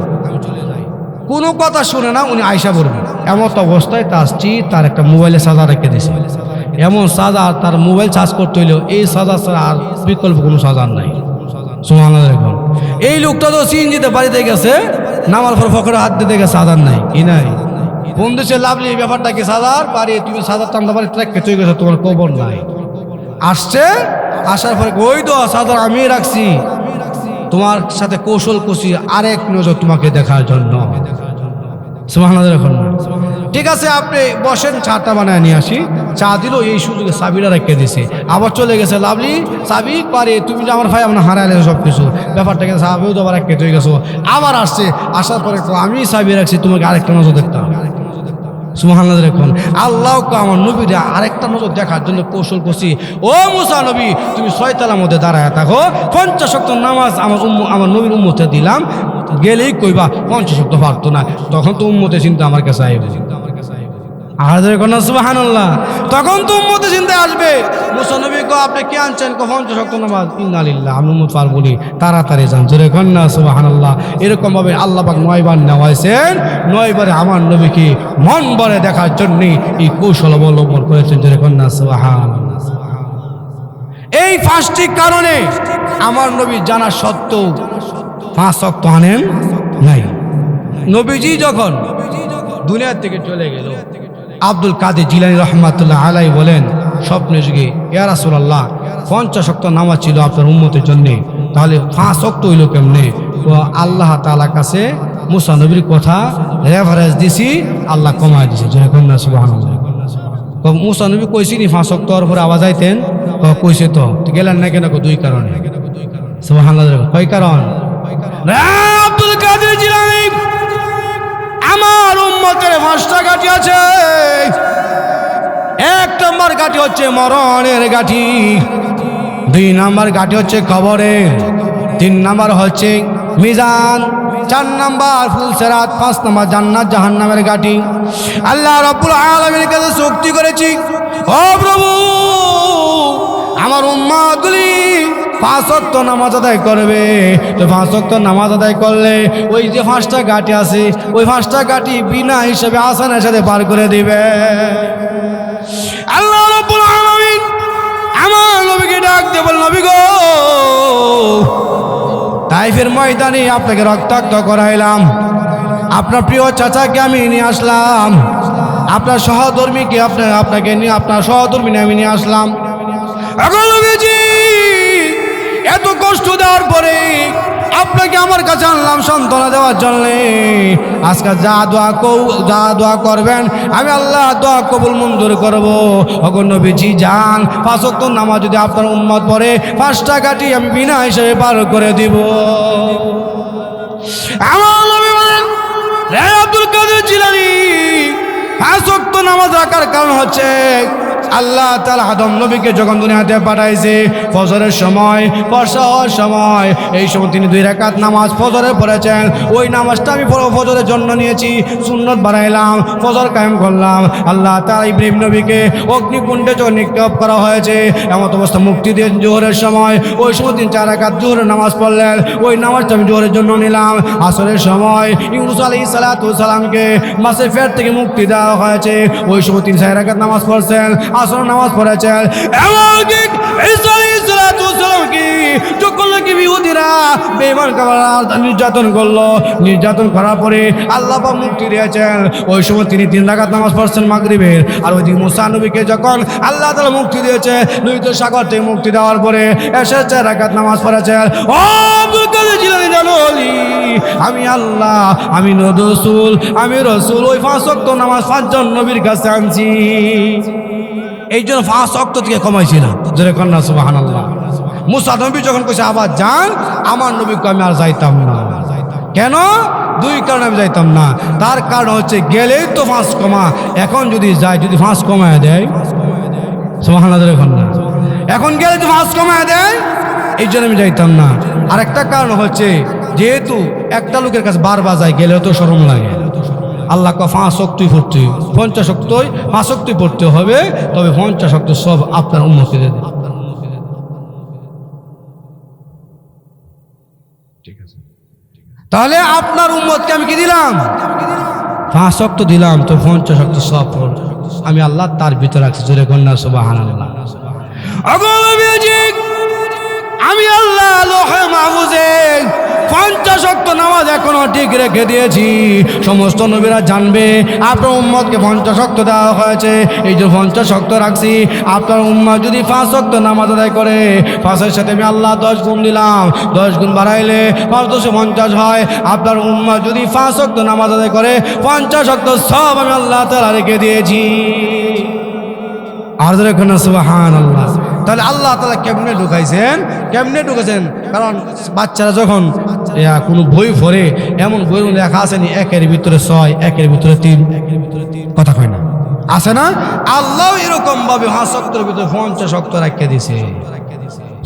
কোনো কথা শুনে না, উনি আয়সা পড়বে। এমন অবস্থায় তার স্ত্রী তার একটা মোবাইলে সাজা রেখে দিছে। এমন সাজা, তার মোবাইল চার্জ করতে হইলেও এই সাজা ছাড়া আর বিকল্প কোনো সাজার নাই। সুবহানাল্লাহ। এখন এই লোকটা তো সিএনজিতে বাড়িতে গেছে, নামার পর ফকরে হাত দিতে গেছে, সাজার নাই কি নাই। কোন দেশে লাভলি এই ব্যাপারটা কি, সাজার পারি তুমি সাজার টানতে পারি ট্র্যাককে চলে গেছে, তোমার কবর নাই। আসছে, আসার পরে ওই তো সাজার আমি রাখছি, তোমার সাথে কৌশল কষি আরেক নজর তোমাকে দেখার জন্য। সুবহানাল্লাহ। এখন ঠিক আছে, আপনি বসেন, চাটা বানায় নিয়ে আসি। চা দিল, এই সুযোগে চাবিটা রেখে দিছে, আবার চলে গেছে লাভলি। চাবি পারে তুমি যে আমার ভাই আপনার হারাইলে সব কিছু ব্যাপারটা গেছে, চাবিও তো আবার রেখে চলে গেছো। আবার আসছে, আসার পরে আমি চাবি রাখছি, তোমাকে আরেকটা নজর দেখতাম। সুবহানাল্লাহ। এখন আল্লাহ আমার নবীরা আরেকটা নজর দেখার জন্য কৌশল করছি। ও মুসা নবী, তুমি 6 তলার মধ্যে দাঁড়ায় থাকো, 50 ওয়াক্ত নামাজ আমার নবীর উম্মতে দিলাম, গেলেই কইবা 50 ওয়াক্ত পারতো না, তখন তো উম্মতে চিন্তা আমার কাছে আইবে। আর দেখো না সুবহানাল্লাহ, তখন তো উম্মতে চিন্তা আসবে। মুসা নবী কো আপনি কি আনছেন, 50 ওয়াক্ত নামাজ, ইন্নালিল্লাহ, আমি উম্মত পারবো নি, তাড়াতাড়ি যান, জোরে কন না সুবহানাল্লাহ। এরকম ভাবে আল্লাহ পাক 9 বার নেওয়াইছেন, 9 বারে আমার নবীকে মন ভরে দেখার জন্য এই কৌশল অবলম্বন করেছেন, জোরে কন না সুবহানাল্লাহ। এই 5টি কারণে আমার নবী জানা সত্ত্বেও 5 ওয়াক্ত আনেন নাই। নবীজি যখন দুনিয়া থেকে চলে গেল, আব্দুল কাদের জিলানী রহমাতুল্লাহ আলাইহি বলেন স্বপ্নে যুগে, ইয়া রাসূলুল্লাহ 50 ওয়াক্ত নামাজ ছিল আপনার উম্মতের জন্য, তাহলে 5 ওয়াক্ত হইল কেমনে? তো আল্লাহ তাআলার কাছে মুসা নবীর কথা রেফারেন্স দিছি, আল্লাহ কমায় দিছে, যখন না সুবহানাল্লাহ। মুসা নবী কইছিনি 5 ওয়াক্ত হওয়ার পরে আওয়াজ আইতেন, কইছে তো গেলেন না কেন? 2 কারণে। সুবহানাল্লাহ। কয় কারণ? আব্দুল কাদের জিলানী, আমার উম্মতের 5টা ঘাঁটি আছে। 1 নম্বর ঘাঁটি হচ্ছে মরণের ঘাঁটি, 2 নম্বর ঘাঁটি হচ্ছে কবরের, 3 নম্বর হচ্ছে মিজান, 4 নম্বর ফুলসিরাত, 5 নম্বর জান্নাত জাহান্নামের ঘাঁটি। আল্লাহ রাব্বুল আলামিনের কাছে চুক্তি করেছি, ও প্রভু, আমার উম্মতগুলি 5 ওয়াক্ত নামাজ আদায় করবে, তো 5 ওয়াক্ত নামাজ আদায় করলে ওই যে 5টা ঘাঁটি আছে, ওই 5টা ঘাঁটি বিনা হিসেবে আসানের সাথে পার করে দিবে। আল্লাহ রাব্বুল আলামিন আমার নবীকে ডাক দিয়ে বলেন, নবী গো, তাইফের ময়দানে আপনাকে রক্তাক্ত করাইলাম, আপনার প্রিয় চাচাকে আমি নিয়ে আসলাম, আপনার সহধর্মীকে আপনাকে নিয়ে, আপনার সহধর্মী আমি নিয়ে আসলাম। এখন নবীজি এত কষ্ট দেওয়ার পরে আপনাকে আমার কাছে আনলাম সান্ত্বনা দেওয়ার জন্যে। আজকে যা দোয়া করবেন আমি আল্লাহ দোয়া কবুল মঞ্জুর করব। ওগো নবীজি যান, 5 ওয়াক্ত নামাজ যদি আপনার উম্মত পড়ে 5টা ঘাঁটি আমি বিনা হিসেবে পার করে দিব। আমার নবী বলেন, হে আব্দুল কাদের জিলানী, 5 ওয়াক্ত নামাজ রাখার কারণ হচ্ছে আল্লাহ তাআলা আদম নবীকে যখন দুনিয়াতে পাঠাইছে, ফজরের সময়, বর্ষা হওয়ার সময়, এই সময় তিনি 2 রাকাত নামাজ ফজরে পড়েছেন। ওই নামাজটা আমি ফজরের জন্য নিয়েছি, সুন্নত বানাইলাম, ফজর কায়েম করলাম। আল্লাহ তাআলা ইব্রাহিম নবীকে অগ্নিকুণ্ডে যখন নিক্ষেপ করা হয়েছে, এমন অবস্থা মুক্তি দিয়ে জোহরের সময়, ওই সময় তিনি 4 রাকাত জোহরের নামাজ পড়লেন। ওই নামাজটা আমি জোহরের জন্য নিলাম। আসরের সময় ইউনূস আলাইহিস সালাতু ওয়াস সালামকে মাছের পেট থেকে মুক্তি দেওয়া হয়েছে, ওই সময় তিনি 4 রাকাত নামাজ পড়ছেন, আসর নামাজ পড়েছেন। এমনকি ঈসা আলাইহিস সালাতু ওয়াস সালামকে যখন নাকি ইহুদিরা বেঈমান কাফেররা নির্যাতন করলো, নির্যাতন করার পরে আল্লাহ পাক মুক্তি দিয়েছেন, ওই সময় তিনি 3 রাকাত নামাজ পড়ছেন মাগরিবের। আর ওইদিকে মুসা নবীকে যখন আল্লাহ তাআলা মুক্তি দিয়েছে, লোহিত সাগর থেকে মুক্তি দেওয়ার পরে এসে 4 রাকাত নামাজ পড়েছেন। ও আব্দুল কাদের জিলানী জালালি, আমি আল্লাহ, আমি রাসূল, আমি রাসূল ওই 5 ওয়াক্ত নামাজ 5 জন নবীর কাছে আনছি, এই জন্য 5 ওয়াক্ত থেকে কমাইছিলাম, জোরে কন্যা সুবহানাল্লাহ। মুসা নবী যখন কইছে আবার যান, আমার নবীকে আমি আর যাইতাম না। কেন? 2 কারণে আমি যাইতাম না। তার কারণ হচ্ছে গেলেই তো 5 কমা, এখন যদি যাই, যদি 5 কমায় দেয়, সুবহানাল্লাহ, জোরে কন্যা, এখন গেলে তো 5 কমায় দেয়, এই জন্য আমি যাইতাম না। আরেকটা কারণ হচ্ছে যেহেতু একটা লোকের কাছে বারবার যাই, গেলেও তো শরম লাগে। আল্লাহ 5 ওয়াক্তই পড়তে, 50 ওয়াক্তই 5 ওয়াক্তই পড়তে হবে, তবে 50 ওয়াক্ত সব আপনার উম্মতকে দেন। ঠিক আছে, তাহলে আপনার উম্মতকে আমি কি দিলাম? 5 ওয়াক্ত দিলাম তো 50 ওয়াক্ত সওয়াব আমি আল্লাহ তার ভিতরে রাখছি। জোরে কন্যা সুবহানাল্লাহ। আমি আল্লাহ লোহে মাহফুজে 50 ওয়াক্ত নামাজ এখনো ঠিক রেখে দিয়েছি। সমস্ত নবীরা জানবে আপনার উম্মতকে 50 ওয়াক্ত দেওয়া হয়েছে, এই যে 50 ওয়াক্ত রাখছি। আপনার উম্মত যদি 5 ওয়াক্ত নামাজ আদায় করে, 5-এর সাথে আমি আল্লাহ 10 গুণ দিলাম, 10 গুণ বাড়াইলে 5 × 10 = 50 হয়। আপনার উম্মত যদি 5 ওয়াক্ত নামাজ আদায় করে 50 ওয়াক্ত সব আমি আল্লাহ তাআলা রেখে দিয়েছি। আর ধরে কোন সুবহানাল্লাহ। তাহলে আল্লাহ তাআলা কেমনে ঢুকাইছেন? কারণ বাচ্চারা যখন কোনো বই পড়ে, এমন বই লেখা আছে নি 1-এর ভিতরে 6, 1-এর ভিতরে 3, কথা কয় না, আছে না? আল্লাহ এরকম ভাবে 5 ওয়াক্তের ভিতরে 50 ওয়াক্ত রাখিয়ে দিয়েছে।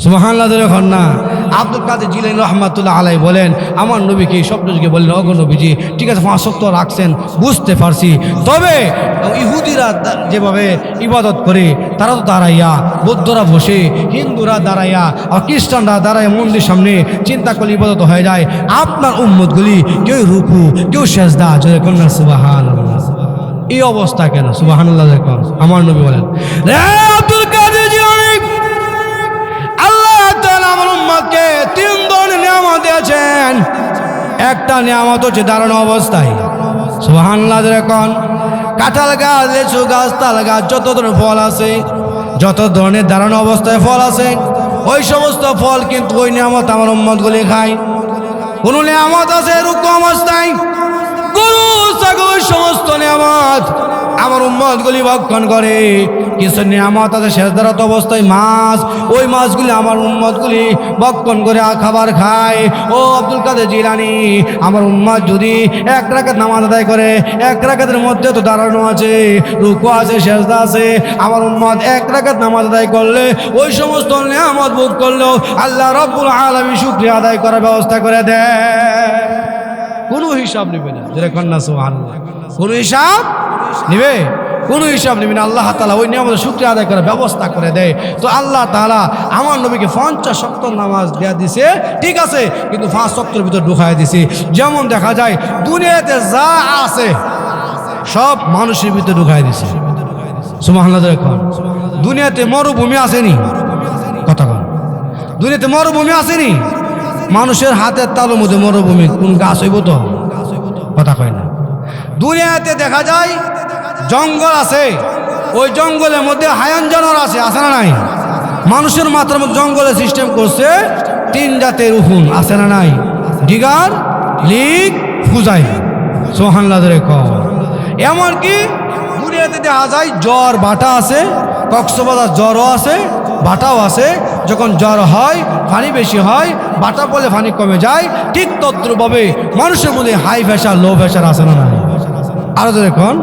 সুবহানাল্লাহ যখন না আব্দুল কাদের জিলানী রাহমাতুল্লাহ আলাইহি বলেন, আমার নবীকে স্বপ্নযোগে বললেন, ওগো নবীজি ঠিক আছে 5 ওয়াক্ত রাখছেন বুঝতে পারছি, তবে ইহুদিরা যেভাবে ইবাদত করে তারা তো দাঁড়াইয়া, বৌদ্ধরা বসে, হিন্দুরা দাঁড়াইয়া, আর খ্রিস্টানরা দাঁড়াইয়া মন্দির সামনে চিন্তা করলে ইবাদত হয়ে যায়। আপনার উম্মতগুলি কেউ রুকু, কেউ সেজদা, জোরে কন্যা সুবহানাল্লাহ। এই অবস্থা কেন? সুবহানাল্লাহ দেখুন আমার নবী বলেন, রে আব্দুল কাদের জিলানী, আল্লাহ তাআলা আমার উম্মতকে 3 ধরনের নিয়ামত দিয়েছেন। একটা নিয়ামত হচ্ছে দাঁড়ানো অবস্থায়, সুবহানাল্লাহ দেখুন। কাঁঠাল গাছ, লিচু গাছ, তাল গাছ, যত ধরনের ফল আছে, যত ধরনের দাঁড়ানো অবস্থায় ফল আছে, ওই সমস্ত ফল কিন্তু ওই নিয়ামত আমার উম্মতগুলি খায়। কোন নিয়ামত আছে রুকু অবস্থায়, গরু ছাগল, সমস্ত নিয়ামত আমার উম্মতগুলি ভক্ষণ করে। কিছু নিয়ামত আছে সেজদারত অবস্থায়, মাছ, ওই মাছগুলি আমার উম্মতগুলি ভক্ষণ করে খাবার খায়। ও আব্দুল কাদের জিলানী, আমার উম্মত যদি 1 রাকাত নামাজ আদায় করে, 1 রাকাতের মধ্যে তো দাঁড়ানো আছে, রুকু আছে, সেজদা আছে, আমার উম্মত 1 রাকাত নামাজ আদায় করলে ওই সমস্ত নিয়ামত ভোগ করলেও আল্লাহ রাব্বুল আলামিন শুকরিয়া আদায় করার ব্যবস্থা করে দেয়। কোনো হিসাব নেবে না, যেটা কন্যা সুবহানাল্লাহ, কোনো হিসাব নেবে, কোনো হিসাব নেবে না। আল্লাহ তাআলা ওই নিয়ামতের শুকরিয়া আদায় করার ব্যবস্থা করে দেয়। তো আল্লাহ তাআলা আমার নবীকে 50 ওয়াক্ত নামাজ দেয়া দিছে, ঠিক আছে, কিন্তু 5 ওয়াক্তের ভিতর ঢুকায় দিছে। যেমন দেখা যায় দুনিয়াতে যা আছে সব মানুষের ভিতরে ঢুকায় দিছে। সুবহানাল্লাহ দেখুন, দুনিয়াতে মরুভূমি আসেনি, কথা বল, দুনিয়াতে মরুভূমি আসেনি, মানুষের হাতের তালুর মধ্যে মরুভূমি, কোন গাছ হইব তো, কথা কয় না। দুনিয়াতে দেখা যায় জঙ্গল আছে, ওই জঙ্গলের মধ্যে হায়ান জানোয়ার আছে, আছে না নাই? মানুষের মাত্রার মধ্যে জঙ্গলের সিস্টেম করছে 3 জাতের উহুন, আছে না নাই? ডিগার, লিক, ফুজাই। সুবহানাল্লাহ কও। এমনকি দুনিয়াতে দেখা যায় জ্বর বাটা আছে, কক্সবাজার জ্বরও আছে, বাটাও আছে। যখন জ্বর হয়, পানি বেশি হয়, বাটা পড়লে পানি কমে যায়, ঠিক তদ্রুপভাবে মানুষের মধ্যে হাই প্রেশার, লো প্রেশার আছে না নাই? আরো দেখুন,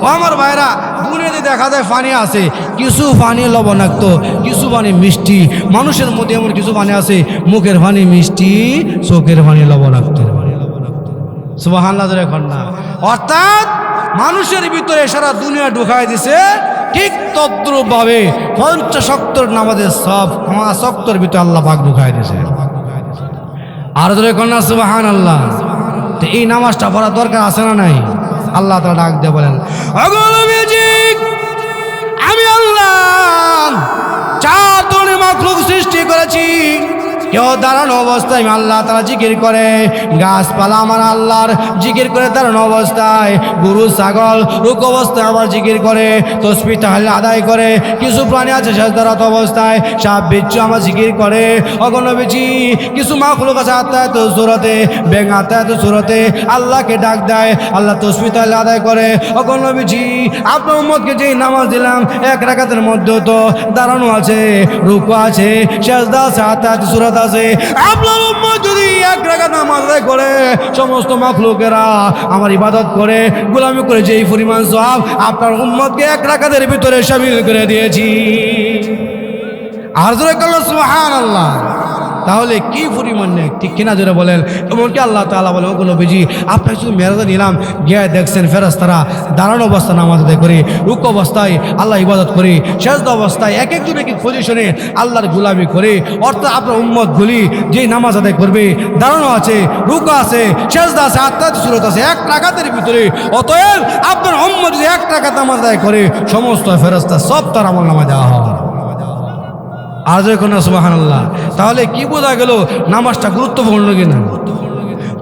ও আমার ভাইরা, দুনিয়াতে দেখা যায় পানি আছে, কিছু পানি লবণাক্ত, কিছু পানি মিষ্টি। মানুষের মধ্যে এমন কিছু পানি আছে, মুখের পানি মিষ্টি, চোখের পানি লবণাক্ত। সুবহানাল্লাহ দেখুন না, অর্থাৎ মানুষের ভিতরে সারা দুনিয়া ঢুকায় দিছে। ঠিক তদ্রুপভাবে 50 ওয়াক্তের নামাজের সব 5 ওয়াক্তের ভিতরে আল্লাহ পাক ঢুকায় দিছে। আর দেখুন না সুবহানাল্লাহ। তো এই নামাজটা পড়া দরকার আছে না নাই? আল্লাহ তাআলা ডাক দিয়ে বলেন, ওগো নবীজি, আমি আল্লাহ 4 ধরনের মাখলুক সৃষ্টি করেছি। কেউ দাঁড়ানো অবস্থায় আমি আল্লাহ তাআলা জিকির করে, গাছপালা আমার আল্লাহর জিকির করে দাঁড়ানো অবস্থায়, গরু ছাগল রুকু অবস্থায় আবার জিকির করে, তাসবিহ তাহলিল আদায় করে। কিছু প্রাণী আছে সেজদারত অবস্থায়, সাপ বিচ্ছু আমার জিকির করে। ওগো নবীজি, কিছু মাখলুক আছে আত্মায়াত সূরাতে, ব্যাঙ আত্মায়াত সূরাতে আল্লাহকে ডাক দেয়, আল্লাহ তাসবিহ তাহলিল আদায় করে। ওগো নবীজি, আপনার উম্মতকে যেই নামাজ দিলাম 1 রাকাতের মধ্যে তো দাঁড়ানো আছে, রুকু আছে, সেজদা আছে, আত্মায়াত সূরাত আছে। আপনার উম্মত যদি 1 রাকাত নামাজ আদায় করে, সমস্ত মাখলুকেরা আমার ইবাদত করে, গোলামি করে, যেই পরিমাণ সওয়াব আপনার উম্মতকে 1 রাকাতের ভিতরে শামিল করে দিয়েছি। আর জোরে বলো সুবহানাল্লাহ। তাহলে কি পরিমাণ নেই, ঠিক কিনা জোরে বলেন। এমনকি আল্লাহ তাআলা বলেন, ওগো নবীজি আপনার শুধু মেরাজে নিলাম, গিয়ে দেখছেন ফেরেশতারা দাঁড়ানো অবস্থায় নামাজ আদায় করে, রুকু অবস্থায় আল্লাহ ইবাদত করে, সেজদা অবস্থায় এক একজন এক এক পজিশনে আল্লাহর গোলামি করে। অর্থাৎ আপনার উম্মতগুলি যে নামাজ আদায় করবে, দাঁড়ানো আছে, রুকু আছে, সেজদা আছে, আত্মাত সূরত আছে এক রাকাতের ভিতরে। অতএব আপনার উম্মত যদি এক রাকাত নামাজ আদায় করে, সমস্ত ফেরেশতা সব তার আমলনামায় দেওয়া হয়। আর যখন সুবহানাল্লাহ, তাহলে কি বোঝা গেল নামাজটা গুরুত্বপূর্ণ কিনা?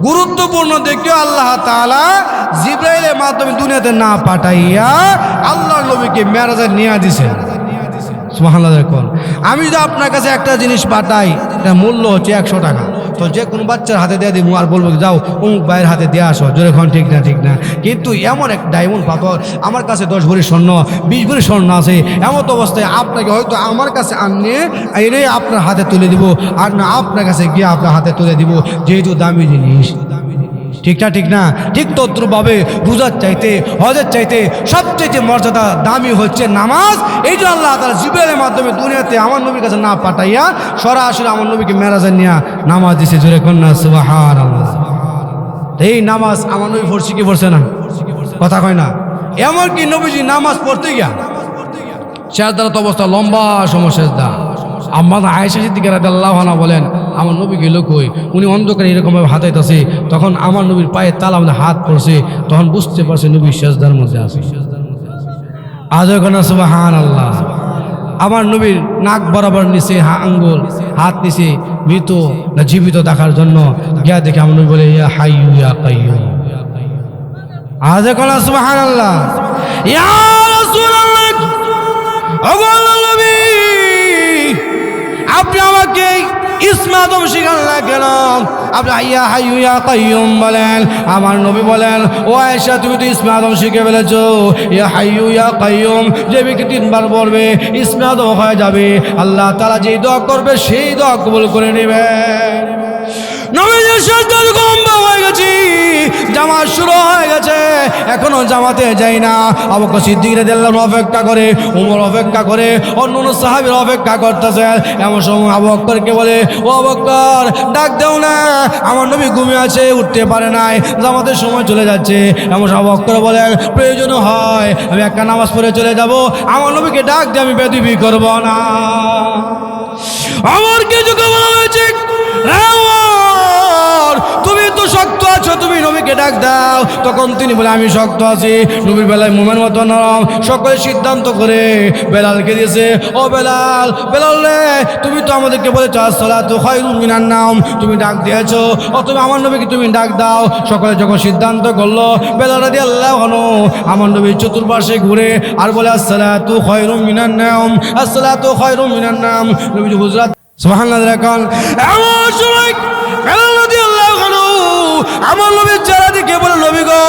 গুরুত্বপূর্ণ দেখেও আল্লাহ তাআলা জিবরাইলের মাধ্যমে দুনিয়াতে না পাঠাইয়া আল্লাহর নবীকে মেরাজে নিয়ে দিয়েছেন। সুবহানাল্লাহ। দেখুন, আমি যদি আপনার কাছে একটা জিনিস পাঠাই, এটার মূল্য হচ্ছে 100 টাকা, তো যে কোনো বাচ্চার হাতে দিয়ে দিব আর বলবো যাও অমুক ভাইয়ের হাতে দিয়ে আসো, জোরে খন ঠিক না ঠিক না। কিন্তু এমন এক ডায়মন্ড পাথর, আমার কাছে 10 ভরি স্বর্ণ 20 ভরি স্বর্ণ আছে, এমন অবস্থায় আপনাকে হয়তো আমার কাছে আনিয়ে এনে আপনার হাতে তুলে দিব, আর না আপনার কাছে গিয়ে আপনার হাতে তুলে দিব, যেহেতু দামি জিনিস। ঠিক না ঠিক না? ঠিক তদ্রুপভাবে রোজার চাইতে, হজের চাইতে সবচেয়ে মর্যাদা দামি হচ্ছে নামাজ। এই জন্য আল্লাহ তাআলা জিবরাইলের মাধ্যমে দুনিয়াতে আমার নবীর কাছে না পাঠাইয়া সরাসরি আমার নবীকে মেরাজে নিয়ে নামাজ দিছে। জোরে কন্যা সুবহানাল্লাহ। এই নামাজ আমার নবী পড়ছে কি পড়ছে না? কথা কয় না। এমনকি নবীজি নামাজ পড়তে গিয়া সেজদারত অবস্থা লম্বা সময় সেজদা। আম্মা আয়েশা সিদ্দিকা রাদিয়াল্লাহু আনহা বলেন, আমার নবী গেল কই, উনি অন্ধকারে এরকমভাবে হাতাইতেছে, তখন আমার নবীর পায়ের তালা আমাদের হাত পড়ছে, তখন বুঝতে পারছে নবী সেজদার মধ্যে আছে। আজও কোন সুবহানাল্লাহ। আমার নবীর নাক বরাবর নিচে আঙ্গুল হাত নিচে মৃত না জীবিত দেখার জন্য গিয়া দেখে আমার নবী বলে, ইয়া হাইয়ু ইয়া কাইয়ুম। আজও কোন সুবহানাল্লাহ। ইয়া রাসূলুল্লাহ, ওগো আল্লাহর নবী, আপনি আমাকে ইসমে আদম শিখালেন কেন? আপনি ইয়া হাইয়ু ইয়া কাইয়ুম বলেন। আমার নবী বলেন, ও আয়েশা তুমি তো ইসমে আদম শিখে ফেলেছো। ইয়া হাইয়ু ইয়া কাইয়ুম যে ব্যক্তি 3 বার পড়বে ইসমে আদম হয়ে যাবে, আল্লাহ তাআলা যেই দোয়া করবে সেই দোয়া কবুল করে নেবেন। নবীজির সেজদার লম্বা হয়ে গেছে, জামাত শুরু হয়ে গেছে, এখনো জামাতে যাই না। আবু বকর সিদ্দিক রাদিয়াল্লাহু আনহু অপেক্ষা করে, ওমর অপেক্ষা করে, অন্যান্য সাহাবীরা অপেক্ষা করতেছে। এমন সময় আবু বকরকে বলে, ও আবু বকর ডাক দাও না, আমার নবী ঘুমিয়ে আছে, উঠতে পারে নাই, জামাতের সময় চলে যাচ্ছে। এমন সময় আবু বকর বলেন, প্রয়োজন হয় আমি একটা নামাজ পড়ে চলে যাব, আমার নবীকে ডাক দিয়ে আমি বেদবি করব না। আমার কিছু বলা হয়েছে, তুমি তো শক্ত আছো, তুমি নবীকে ডাক দাও। তখন তিনি বলে, আমি শক্ত আছি। নবীর বেলায় মোমের মতো নরম। সকলে সিদ্ধান্ত করে বেলালকে দিয়েছে, ও বেলাল, বেলাল রে, তুমি তো আমাদেরকে বলেছো আসসালাতু খায়রুম মিনান নাওম, তুমি ডাক দিয়েছো, ও তুমি আমার নবীকে তুমি ডাক দাও। সকলে যখন সিদ্ধান্ত করলো, বেলাল রাদিয়াল্লাহু আনহু আমার নবীর চতুর্পাশে ঘুরে আর বলে, আসসালাতু খায়রুম মিনান নাওম, আসসালাতু খায়রুম মিনান নাওম। নবীজি হুজরাত সুবহানাল্লাহ। এখন এমন সময় বেলাল রাদিয়াল্লাহু আনহু আমার নবীর চেহারা দেখে বলে, নবী গো,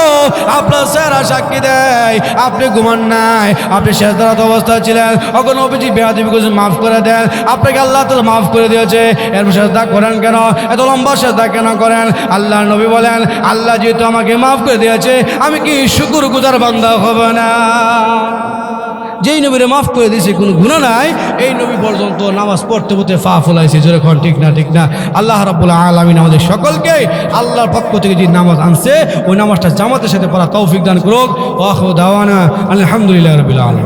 আপনার চেহারা সাক্ষী দেয় আপনি ঘুমান নাই, আপনি সেজদারত অবস্থায় ছিলেন। ওগো নবীজি, বেয়াদবি করেছে, মাফ করে দেন, আপনাকে আল্লাহ তাআলা মাফ করে দিয়েছে। এরপর সেজদা করেন কেন, এত লম্বা সেজদা কেন করেন? আল্লাহর নবী বলেন, আল্লাহ যেহেতু আমাকে মাফ করে দিয়েছে, আমি কি শুকরগুজার বান্দা হব না? যেই নবীরে মাফ করে দিয়েছে, কোনো গুনাহ নাই, এই নবী পর্যন্ত নামাজ পড়তে পড়তে পা ফলাইছে। জোরে কোন ঠিক না ঠিক না? আল্লাহ রাব্বুল আলামিন আমাদের সকলকে আল্লাহর পক্ষ থেকে যে নামাজ আনছে ওই নামাজটা জামাতের সাথে পড়া তৌফিক দান করুক। ওয়া আখিরু দাওয়ানা আলহামদুলিল্লাহি রাব্বিল আলামিন।